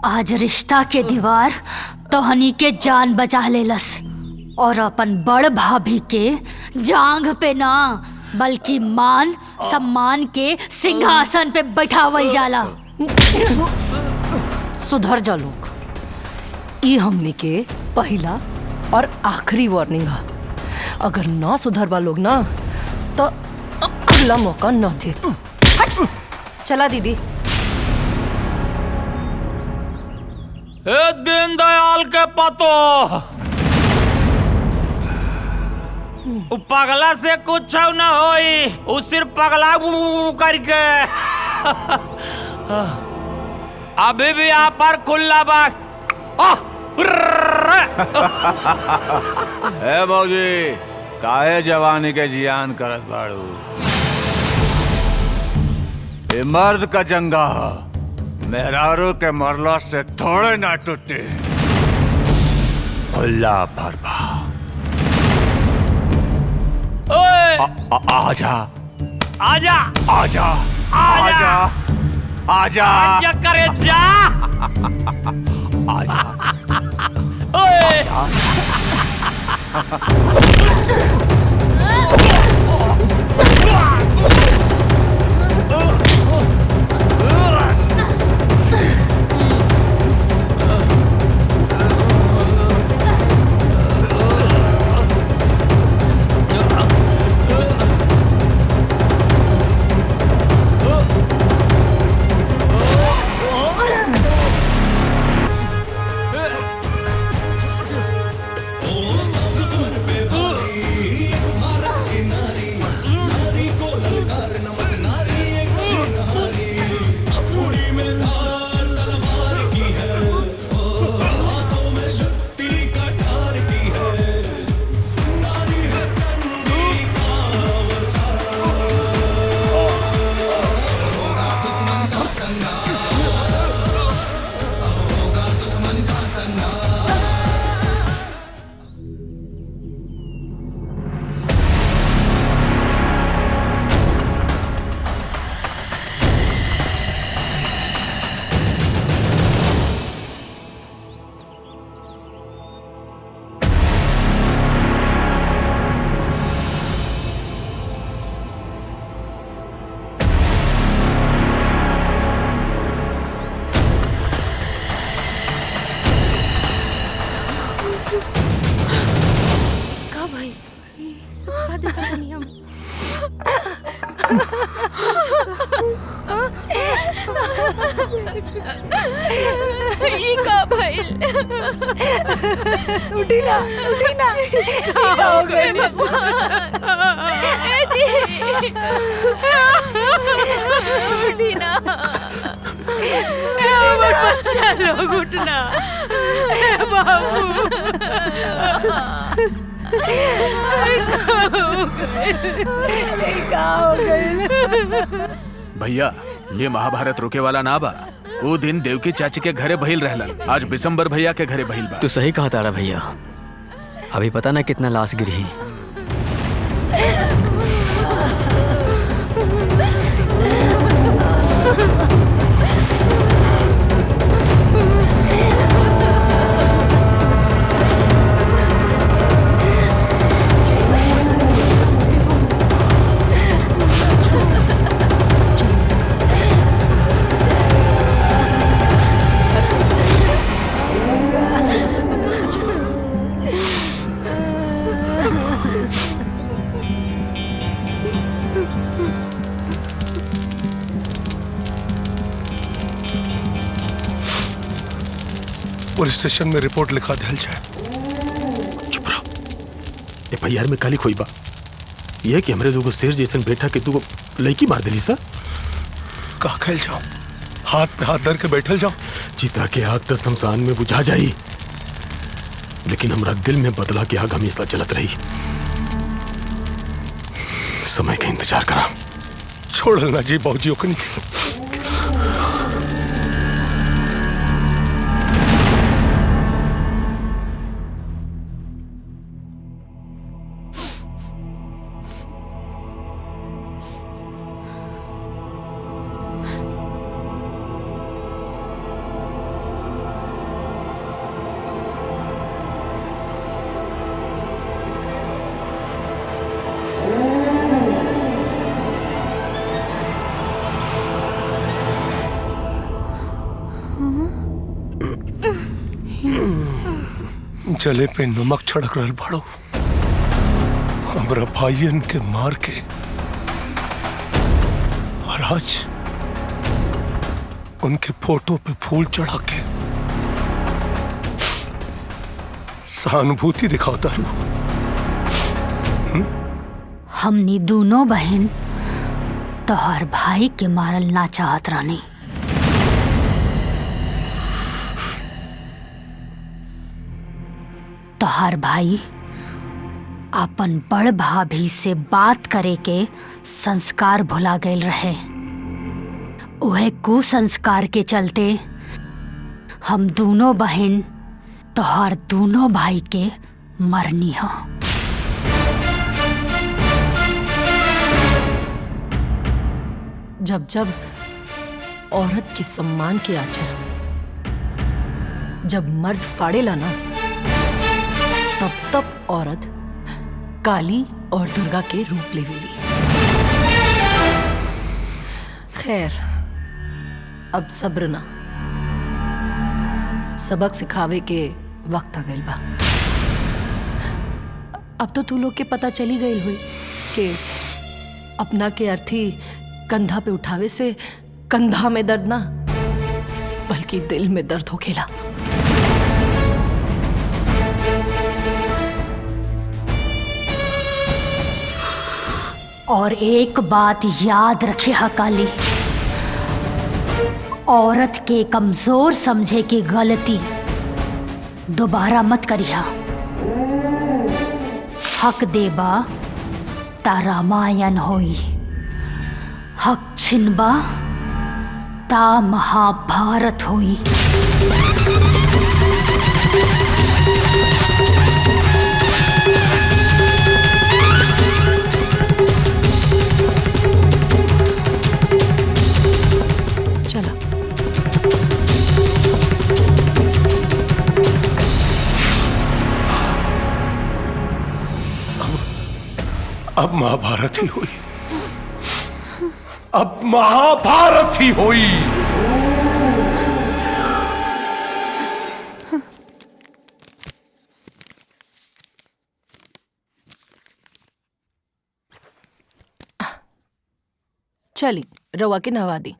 आज रिश्ता के दीवार तोहनी के जान बचा लेलस और अपन बड़ भाभी के जांघ पे ना बल्कि मान सम्मान के सिंहासन पे बैठावल जाला। सुधर जा लोग, ये हमने के पहला और आखिरी वार्निंग है। अगर ना सुधरवा लोग ना तो अगला मौका ना दे। चला दीदी। दीनदयाल के पतो पगला से कुछ न होई, उ सिर्फ पगला करके अभी भी यहाँ पर खुला बाग। ए मौजी काहे जवानी के जियान करत बाड़ू? ये मर्द का जंगा मेहरारू के मरला से थोड़े ना टूटे। खुला भरबा आजा आजा आजा आजा आजा आजा करे जा आजा ओए ये का भइल? उठी ना, उठी ना। हो गए भगवान। ए जी, उठी ना। हमारे बच्चा लोग उठना। बाबू भैया ये महाभारत रुके वाला ना बा। वो दिन देवकी चाची के घरे बहिल रहलन, आज बिशंबर भैया के घरे बहिल बा। तू सही कहा तारा भैया, अभी पता ना कितना लाश गिरी। पुलिस स्टेशन में रिपोर्ट लिखा दिल जाए। चुप रहो। एफआईआर में काली खोई बा ये कि हमरे लोगों शेर जैसन बेटा के तू लड़की मार दिली सा। का खेल जाओ, हाथ पे हाथ धर के बैठल जाओ। चिता के आग तो शमशान में बुझा जाई, लेकिन हमरा दिल में बदला की आग हमेशा जलत रही। समय का इंतजार करा। छोड़ना जी बाबूजी ओकनी। जले पे नमक छिड़क रहल बाड़ो। हमरा भाइयन के मार के और आज उनके फोटो पे फूल चढ़ा के सहानुभूति दिखाता रू। हमनी दोनों बहन तोहर भाई के मारल ना चाहत रहनी। तोहर भाई अपन बड़ भाभी से बात करे के संस्कार भुला गए रहे। उहे कुसंस्कार के चलते हम दोनों बहन तोहर दोनों भाई के मरनी हो। जब जब औरत के सम्मान के आचर जब मर्द फाड़ेला ना, तब तब औरत काली और दुर्गा के रूप लेवेली। खैर, अब सब्र ना, सबक सिखावे के वक्त आ गइल बा। अब तो तू लोग के पता चली गई हुई कि अपना के अर्थी कंधा पे उठावे से कंधा में दर्द ना बल्कि दिल में दर्द होखेला। और एक बात याद रखे काली, औरत के कमजोर समझे की गलती दोबारा मत करिया। हक देबा ता रामायण होई, हक छिनबा ता महाभारत होई। चला। अब महाभारत ही हुई, अब महाभारत ही हुई। चली रवा के नवा दी।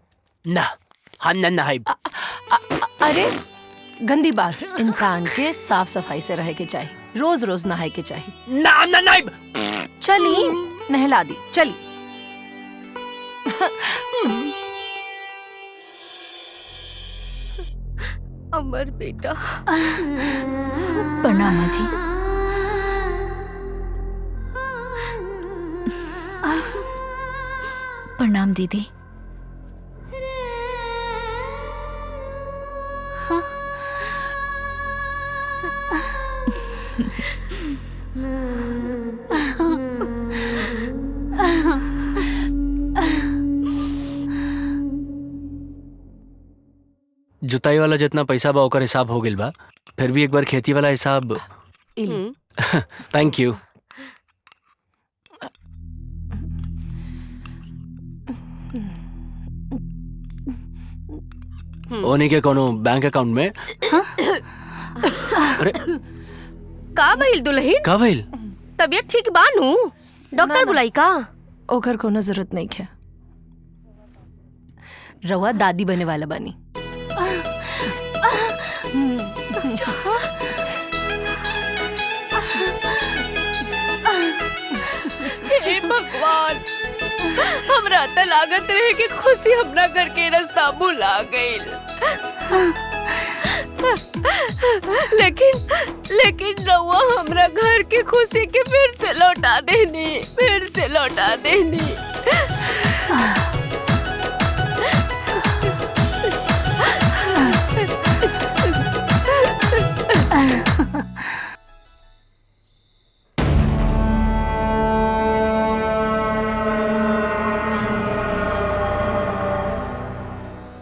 ना, हम न नहाई। अरे गंदी बात, इंसान के साफ सफाई से रहे के चाहिए, रोज रोज नहाए के चाहिए। ना ना नहीं। चली नहला दी, चली। अमर बेटा। प्रणाम माँ जी। प्रणाम दीदी। जुताई वाला जितना पैसा बा ओकर हिसाब हो गइल बा, फिर भी एक बार खेती वाला हिसाब। Thank you. ओनी के कोनो बैंक अकाउंट में? अरे का भइल दुल्हन? का भइल? तबीयत ठीक बानू? डॉक्टर बुलाई का? ओकर कोनो जरूरत नहीं है। रवा दादी बने वाला बनी। हे भगवान, हमरा त लागत रहे कि खुशी अपना घर के रास्ता भुला गईल। लेकिन रउआ हमरा घर के खुशी के फिर से लौटा देनी।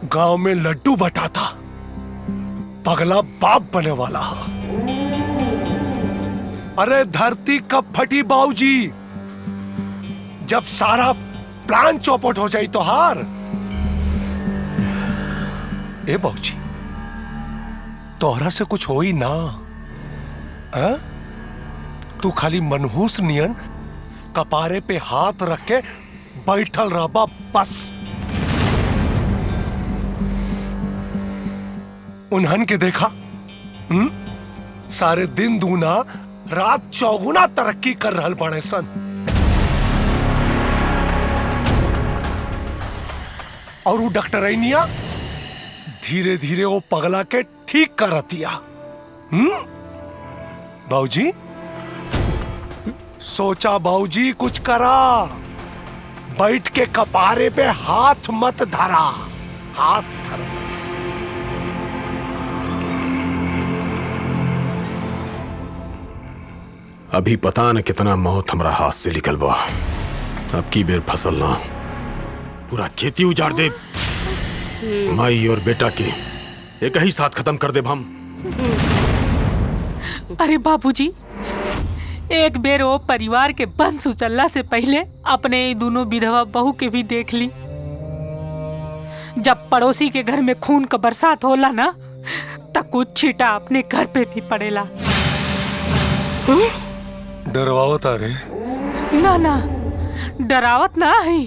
गांव में लड्डू बटाता पगला बाप बने वाला। अरे धरती कब फटी बाबूजी, जब सारा प्लान चौपट हो जाई तो हार। ए बाबूजी, तोहरा से कुछ होई ना? तू खाली मनहूस नियन कपारे पे हाथ रख के बैठल रहा बस। उन्हन के देखा, सारे दिन दूना रात चौगुना तरक्की कर रहल बाड़े सन। और वो डॉक्टरनिया धीरे धीरे वो पगला के ठीक करतिया। बाबूजी सोचा, बाबूजी कुछ करा, बैठ के कपारे पे हाथ मत धरा, हाथ धरा। अभी पता न कितना मौत हमरा हाथ से निकल बा। अब की बेर फसल ना पूरा खेती उजाड़ दे, माई और बेटा के एक ही साथ खत्म कर दे हम। अरे बाबूजी, एक बेर वो परिवार के बंस उचलला से पहले अपने दोनों विधवा बहू के भी देख ली। जब पड़ोसी के घर में खून का बरसात होला ना, तब कुछ छीटा अपने घर पे भी पड़ेला। डरवावत आ रे? ना ना, डरावत ना है,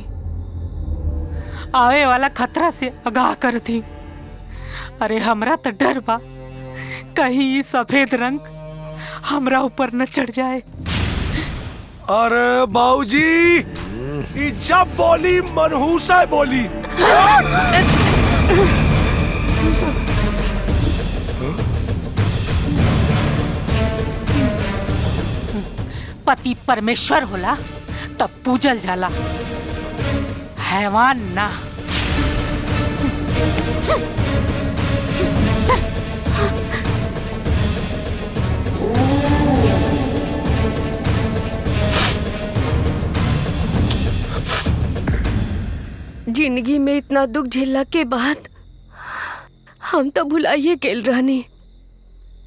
आवे वाला खतरा से आगाह करती। अरे हमरा तो डर बा कहीं सफेद रंग हमरा ऊपर न चढ़ जाए। अरे बाबूजी, जब बोली मनहूस है बोली। पति परमेश्वर होला तब पूजल जाला, हैवान ना। जिंदगी में इतना दुख झेलला के बाद हम तो भुलाइए गेल रहनी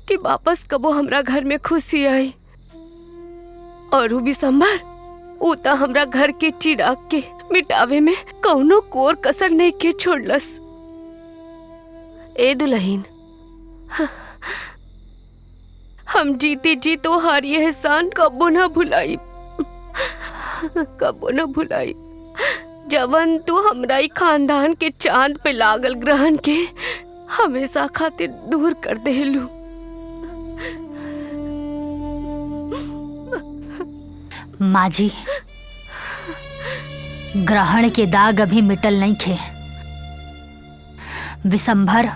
कि वापस कबो हमरा घर में खुशी आई। और भी संभार, ऊ तो हमरा घर के चिराग के मिटावे में कौनो कोर कसर नहीं के छोड़लस। ए दुल्हन, हम जीते जी तो हर ये एहसान कबो न भुलाई, कबो न भुलाई। जवन तू हमरा ही खानदान के चांद पे लागल ग्रहण के हमेशा खातिर दूर कर देलू। माँ जी, ग्रहण के दाग अभी मिटल नहीं खे। विशंभर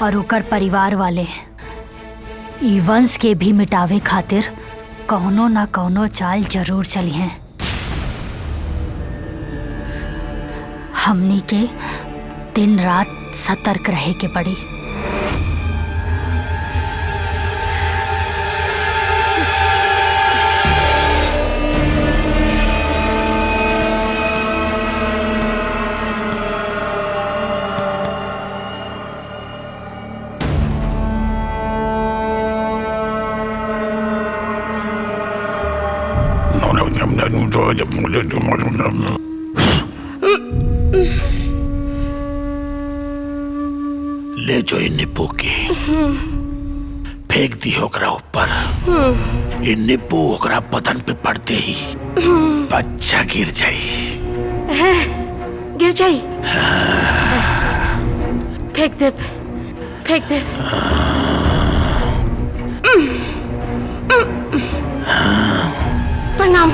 और ओकर परिवार वाले ई वंश के भी मिटावे खातिर कौनो ना कौनो चाल जरूर चली हैं। हमनी के दिन रात सतर्क रहे के पड़ी। ले जो इन निप्पू की फेंक दी ओकरा ऊपर। इन निप्पू ओकरा बदन पे पड़ते ही बच्चा गिर जाई। गिर जाई। फेंक दे, फेंक दे। प्रणाम।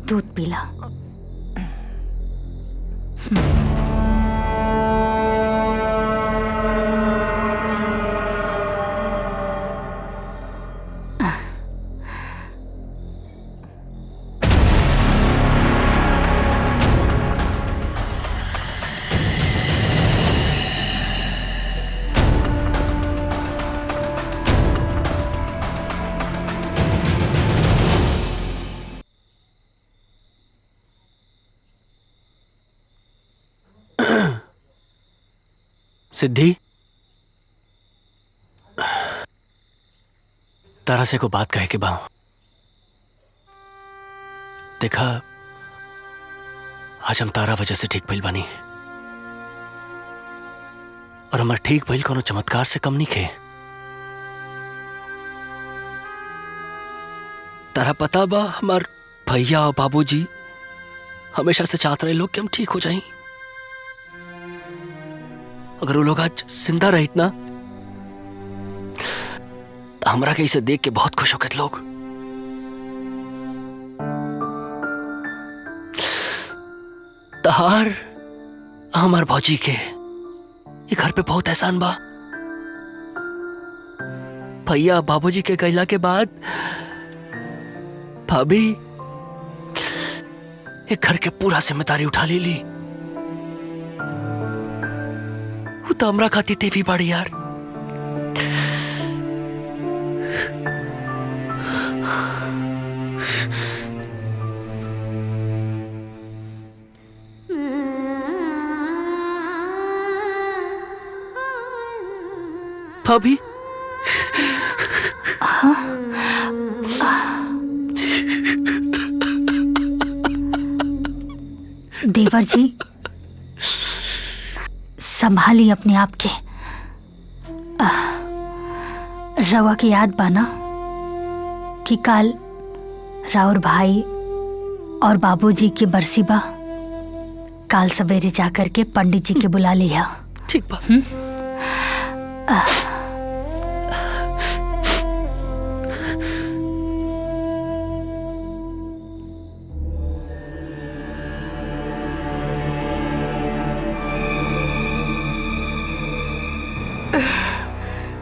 दूध पीला। सिद्धि, तारा से को बात कहे के बा। देखा, आज हम तारा वजह से ठीक भइल बानी और हमार ठीक भइल कोनो चमत्कार से कम नहीं खे। तारा पता बा, हमार भैया और बाबूजी हमेशा से चाहते रहे लोग कि हम ठीक हो जाएं। अगर वो लोग आज जिंदा रहित ना, तो हमरा के इसे देख के बहुत खुश होते लोग। तहार हमार भौजी के ये घर पे बहुत एहसान बा। भैया बाबूजी के गैला के बाद भाभी एक घर के पूरा जिम्मेदारी उठा ली। वो तो हमरा खाती थे भी बड़ी यार। भाभी, देवर जी, संभाली अपने आप के। रवा की याद बाना कि काल राउर भाई और बाबूजी की बरसी बा। काल सवेरे जाकर के पंडित जी के बुला लिया। ठीक बा।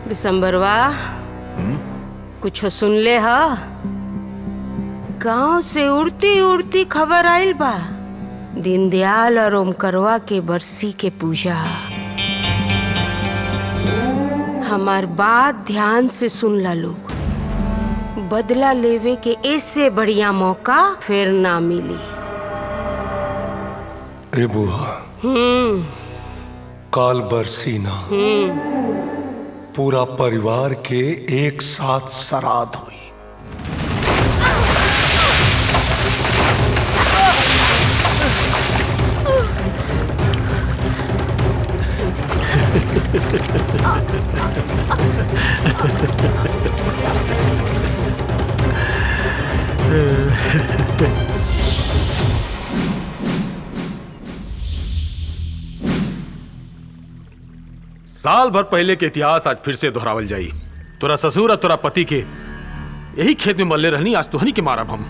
विशंभरवा, कुछ सुन ले हा? गांव से उड़ती उड़ती खबर आइल बा, दीनदयाल और ओमकरवा के बरसी के पूजा। हमार बात ध्यान से सुन ला लोग, बदला लेवे के इससे बढ़िया मौका फिर ना मिली। ए बुआ, काल बरसी ना, पूरा परिवार के एक साथ श्राद्ध हुई। साल भर पहले के इतिहास आज फिर से दोहरावल जाई। तोरा ससुर और तोरा पति के यही खेत में मल्ले रहनी, आज तुहनी के मारब हम।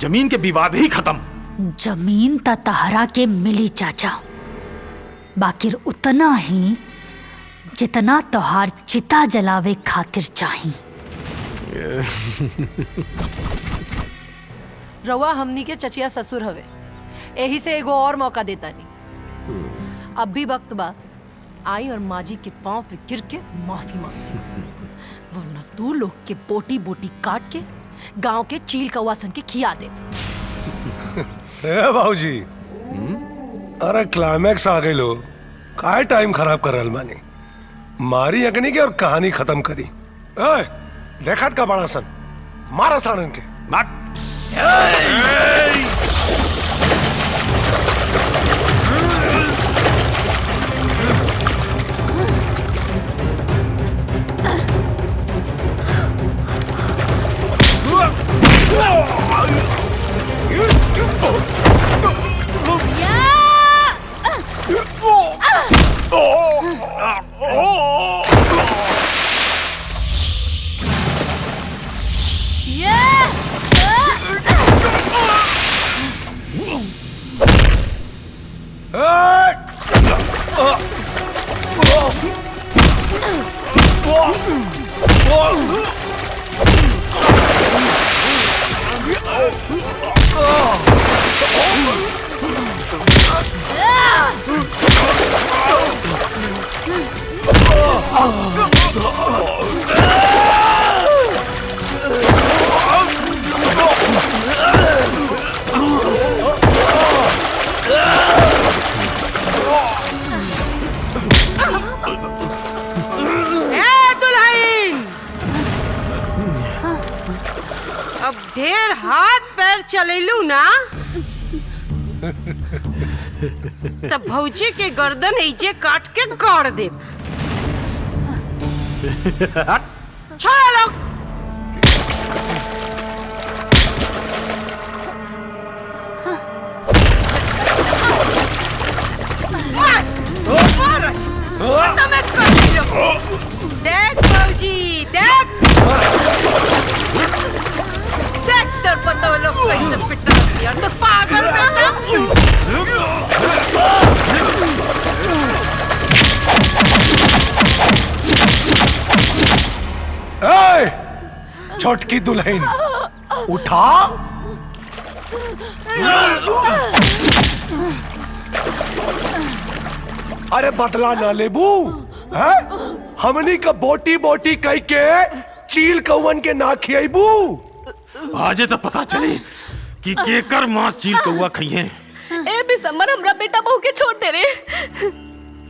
जमीन के विवाद ही खत्म। जमीन त तहरा के मिली चाचा, बाकिर उतना ही जितना तोहार चिता जलावे खातिर चाही। रवा हमनी के चचिया ससुर हवे, यही से एगो और मौका देता नहीं। अब भी वक्त बा, आई और माजी के पांव पे गिर के माफी मांग, वरना तू लोग के बोटी बोटी काट के गांव के चील कौवा सन के खिया दे। बाबूजी, अरे क्लाइमैक्स आ गई लो, काय टाइम खराब कर रहा मानी। मारी अग्नि के और कहानी खत्म करी। देखत का बड़ा सन, मारा सारन के मार। अब ढेर हाथ पैर चलेलू ना, तब भौजी के गर्दन ऐजे काट के गाड़ दे। छोड़ा लोग। देख भौजी, देख देख तेरे पता लोग कैसे पिटा दिया, तो पागल बेटा। छोटकी दुल्हन उठा। अरे बदला ना लेबू है? हमनी का बोटी बोटी कह के चील कौवन के ना खियाबू। आजे तो पता चली कि केकर मांस चील कौवा खइए। ए बिसम्बर, हमरा बेटा बहू के छोड़ दे रे,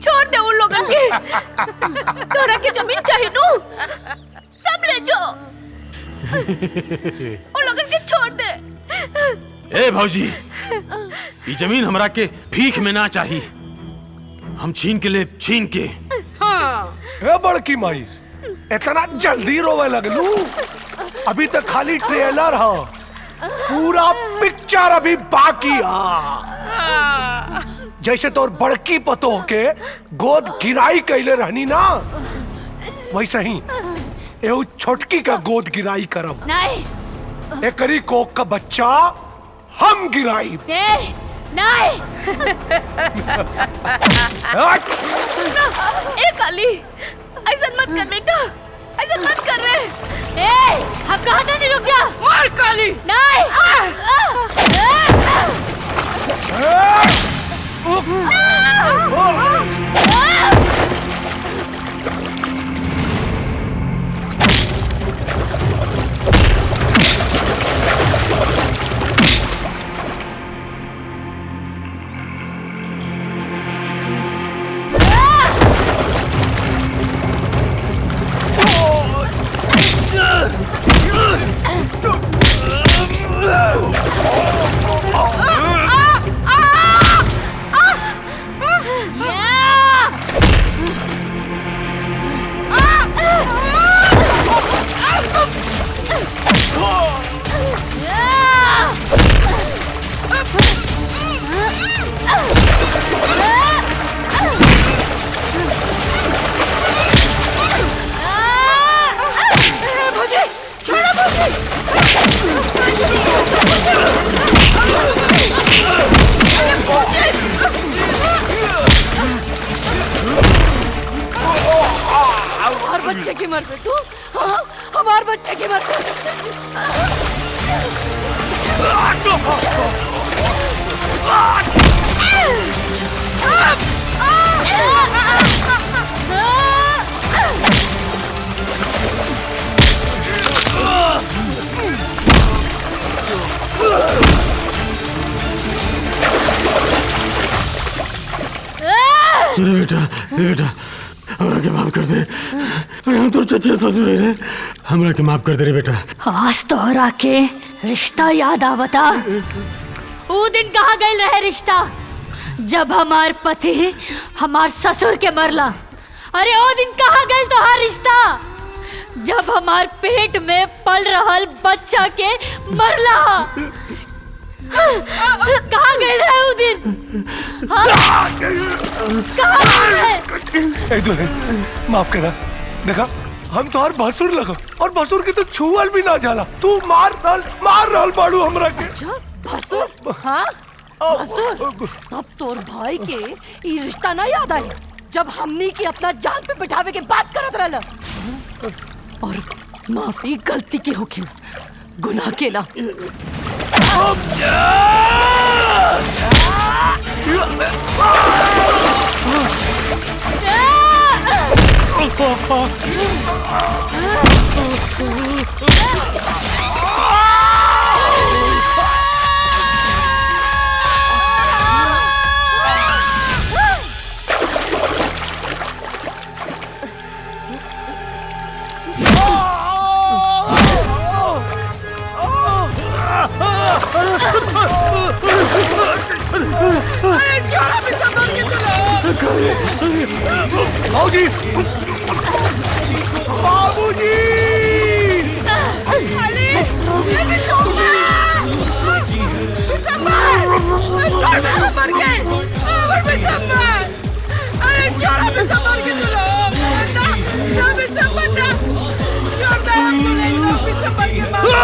छोड़ दे उन लोगन के। तोरा के जमीन चाहिए नू, सब ले जाओ। उन लोगन के छोड़ दे। ए भौजी, ये जमीन हमरा के भीख में ना चाहिए, हम छीन के ले, छीन के। हाँ। ए बड़की माई, इतना जल्दी रोवे लगलू? अभी तक खाली ट्रेलर है, पूरा पिक्चर अभी बाकी है। जैसे तोर बड़की पतो के गोद गिराई कैले रहनी ना, वैसे ही एहू छोटकी का गोद गिराई करब। नहीं। एकरी कोक का बच्चा हम गिराई। नहीं। ए काली, ऐसा मत कर बेटा, ऐसा मत कर रहे। ए, हम कहा था नहीं, रुक जा। मार काली। नहीं। हमार बच्चे की मर पे तू, हाँ? हमार बच्चे की मर पे। अरे बेटा, बेटा, हमरा के माफ कर दे। अरे हम तो चचे ससुर रे, हमरा के माफ कर दे रे बेटा। आज तोहरा के रिश्ता याद आवता। वो दिन कहाँ गए रहे रिश्ता, जब हमार पति हमार ससुर के मरला। अरे वो दिन कहाँ गए तोहार रिश्ता, जब हमार पेट में पल रहल बच्चा के मरला। कहाँ गए रहे वो दिन, हाँ? कहाँ गए? ए दुल्हन, माफ करा। देखा, हम तो हर भसुर लगा और भसुर के तो छुअल भी ना जाला। तू मार रहल बाड़ू हमरा के। अच्छा, भसुर, हाँ? भसुर, तब तोर भाई के ये रिश्ता ना याद आई, जब हमनी की अपना जान पे बिठावे के बात करत रहला। और माफी गलती के होखेला, गुनाह के ना। अरे क्यों भी संभल के चलो। बाबूजी, बाबूजी, अली, ये भी सोना। संभल के, और भी संभल। अरे क्यों भी संभल के चलो। क्यों भी संभल ना, क्यों भी संभल के बाबू।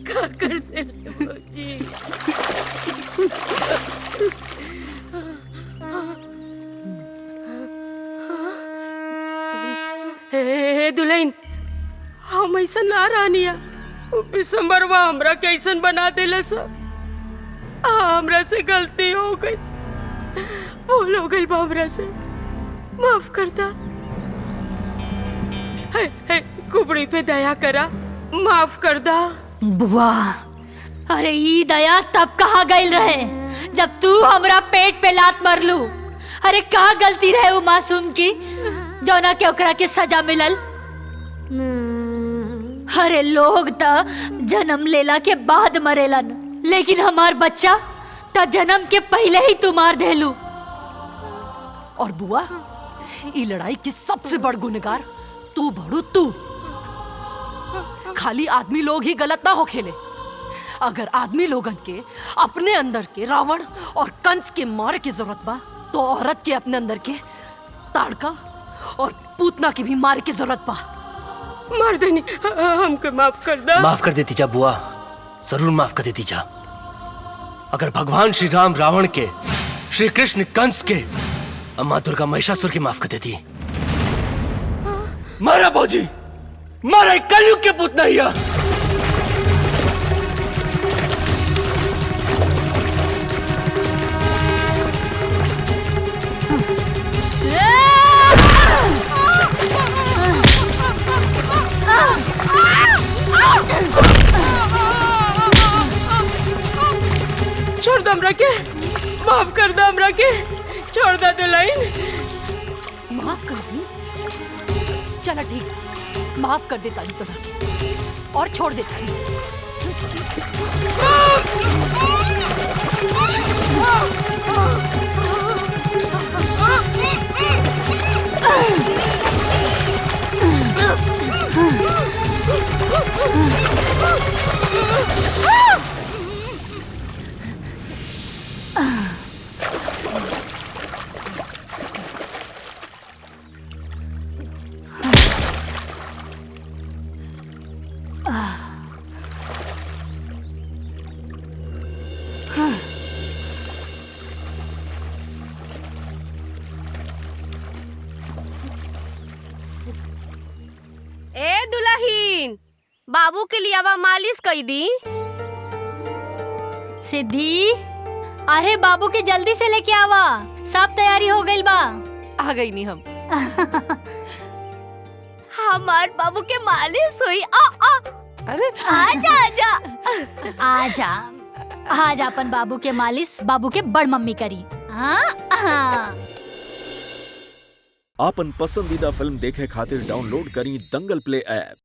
का कर दे भौजी। हे दुल्हन, हम ऐसा ना रानिया बिसम्बरवा हमरा कैसन बना देला सब। हमरा से गलती हो गई, भूल हो गई हमरा से, माफ करता। कुबड़ी पे दया करा, माफ कर दा। बुआ, अरे ई दया तब कहाँ गइल रहे जब तू हमरा पेट पे लात मरलू। अरे का गलती रहे वो मासूम की जौना के ओकरा के सजा मिलल। अरे लोग त जन्म लेला के बाद मरेलन, लेकिन हमार बच्चा त जन्म के पहले ही तू मार देलू। और बुआ, ई लड़ाई की सबसे बड़ गुनहगार तू बड़ू तू। खाली आदमी लोग ही गलत ना हो खेले। अगर आदमी लोगन के अपने अंदर के रावण और कंस के मारे की जरूरत बा, तो औरत के अपने अंदर के ताड़का और पूतना की भी मारे की जरूरत बा। मार देनी, हमको माफ कर दो। माफ कर देती जा बुआ, जरूर माफ कर देती जा। अगर भगवान श्री राम रावण के, श्री कृष्ण कंस के, अम्मा दुर्गा महिषासुर के माफ कर देती। मारा भौजी, मारा कलयुग के पुत नहीं है। छोड़ दो हमरा के, माफ कर दो हमरा के, छोड़ दो दुल्हन। माफ कर दी? चला ठीक, माफ कर देता हूँ तुम्हें और छोड़ देता हूँ। ए दुल्हन, बाबू के लिए आवा मालिश कई दी। सिद्धि, अरे बाबू के जल्दी से लेके आवा, सब तैयारी हो गई बा। आ गई नहीं हम। हमार बाबू के मालिश हुई। अरे आजा आजा आजा आजा, अपन बाबू के मालिश बाबू के बड़ मम्मी करी। हाँ। आपन पसंदीदा फिल्म देखे खातिर डाउनलोड करी दंगल प्ले ऐप।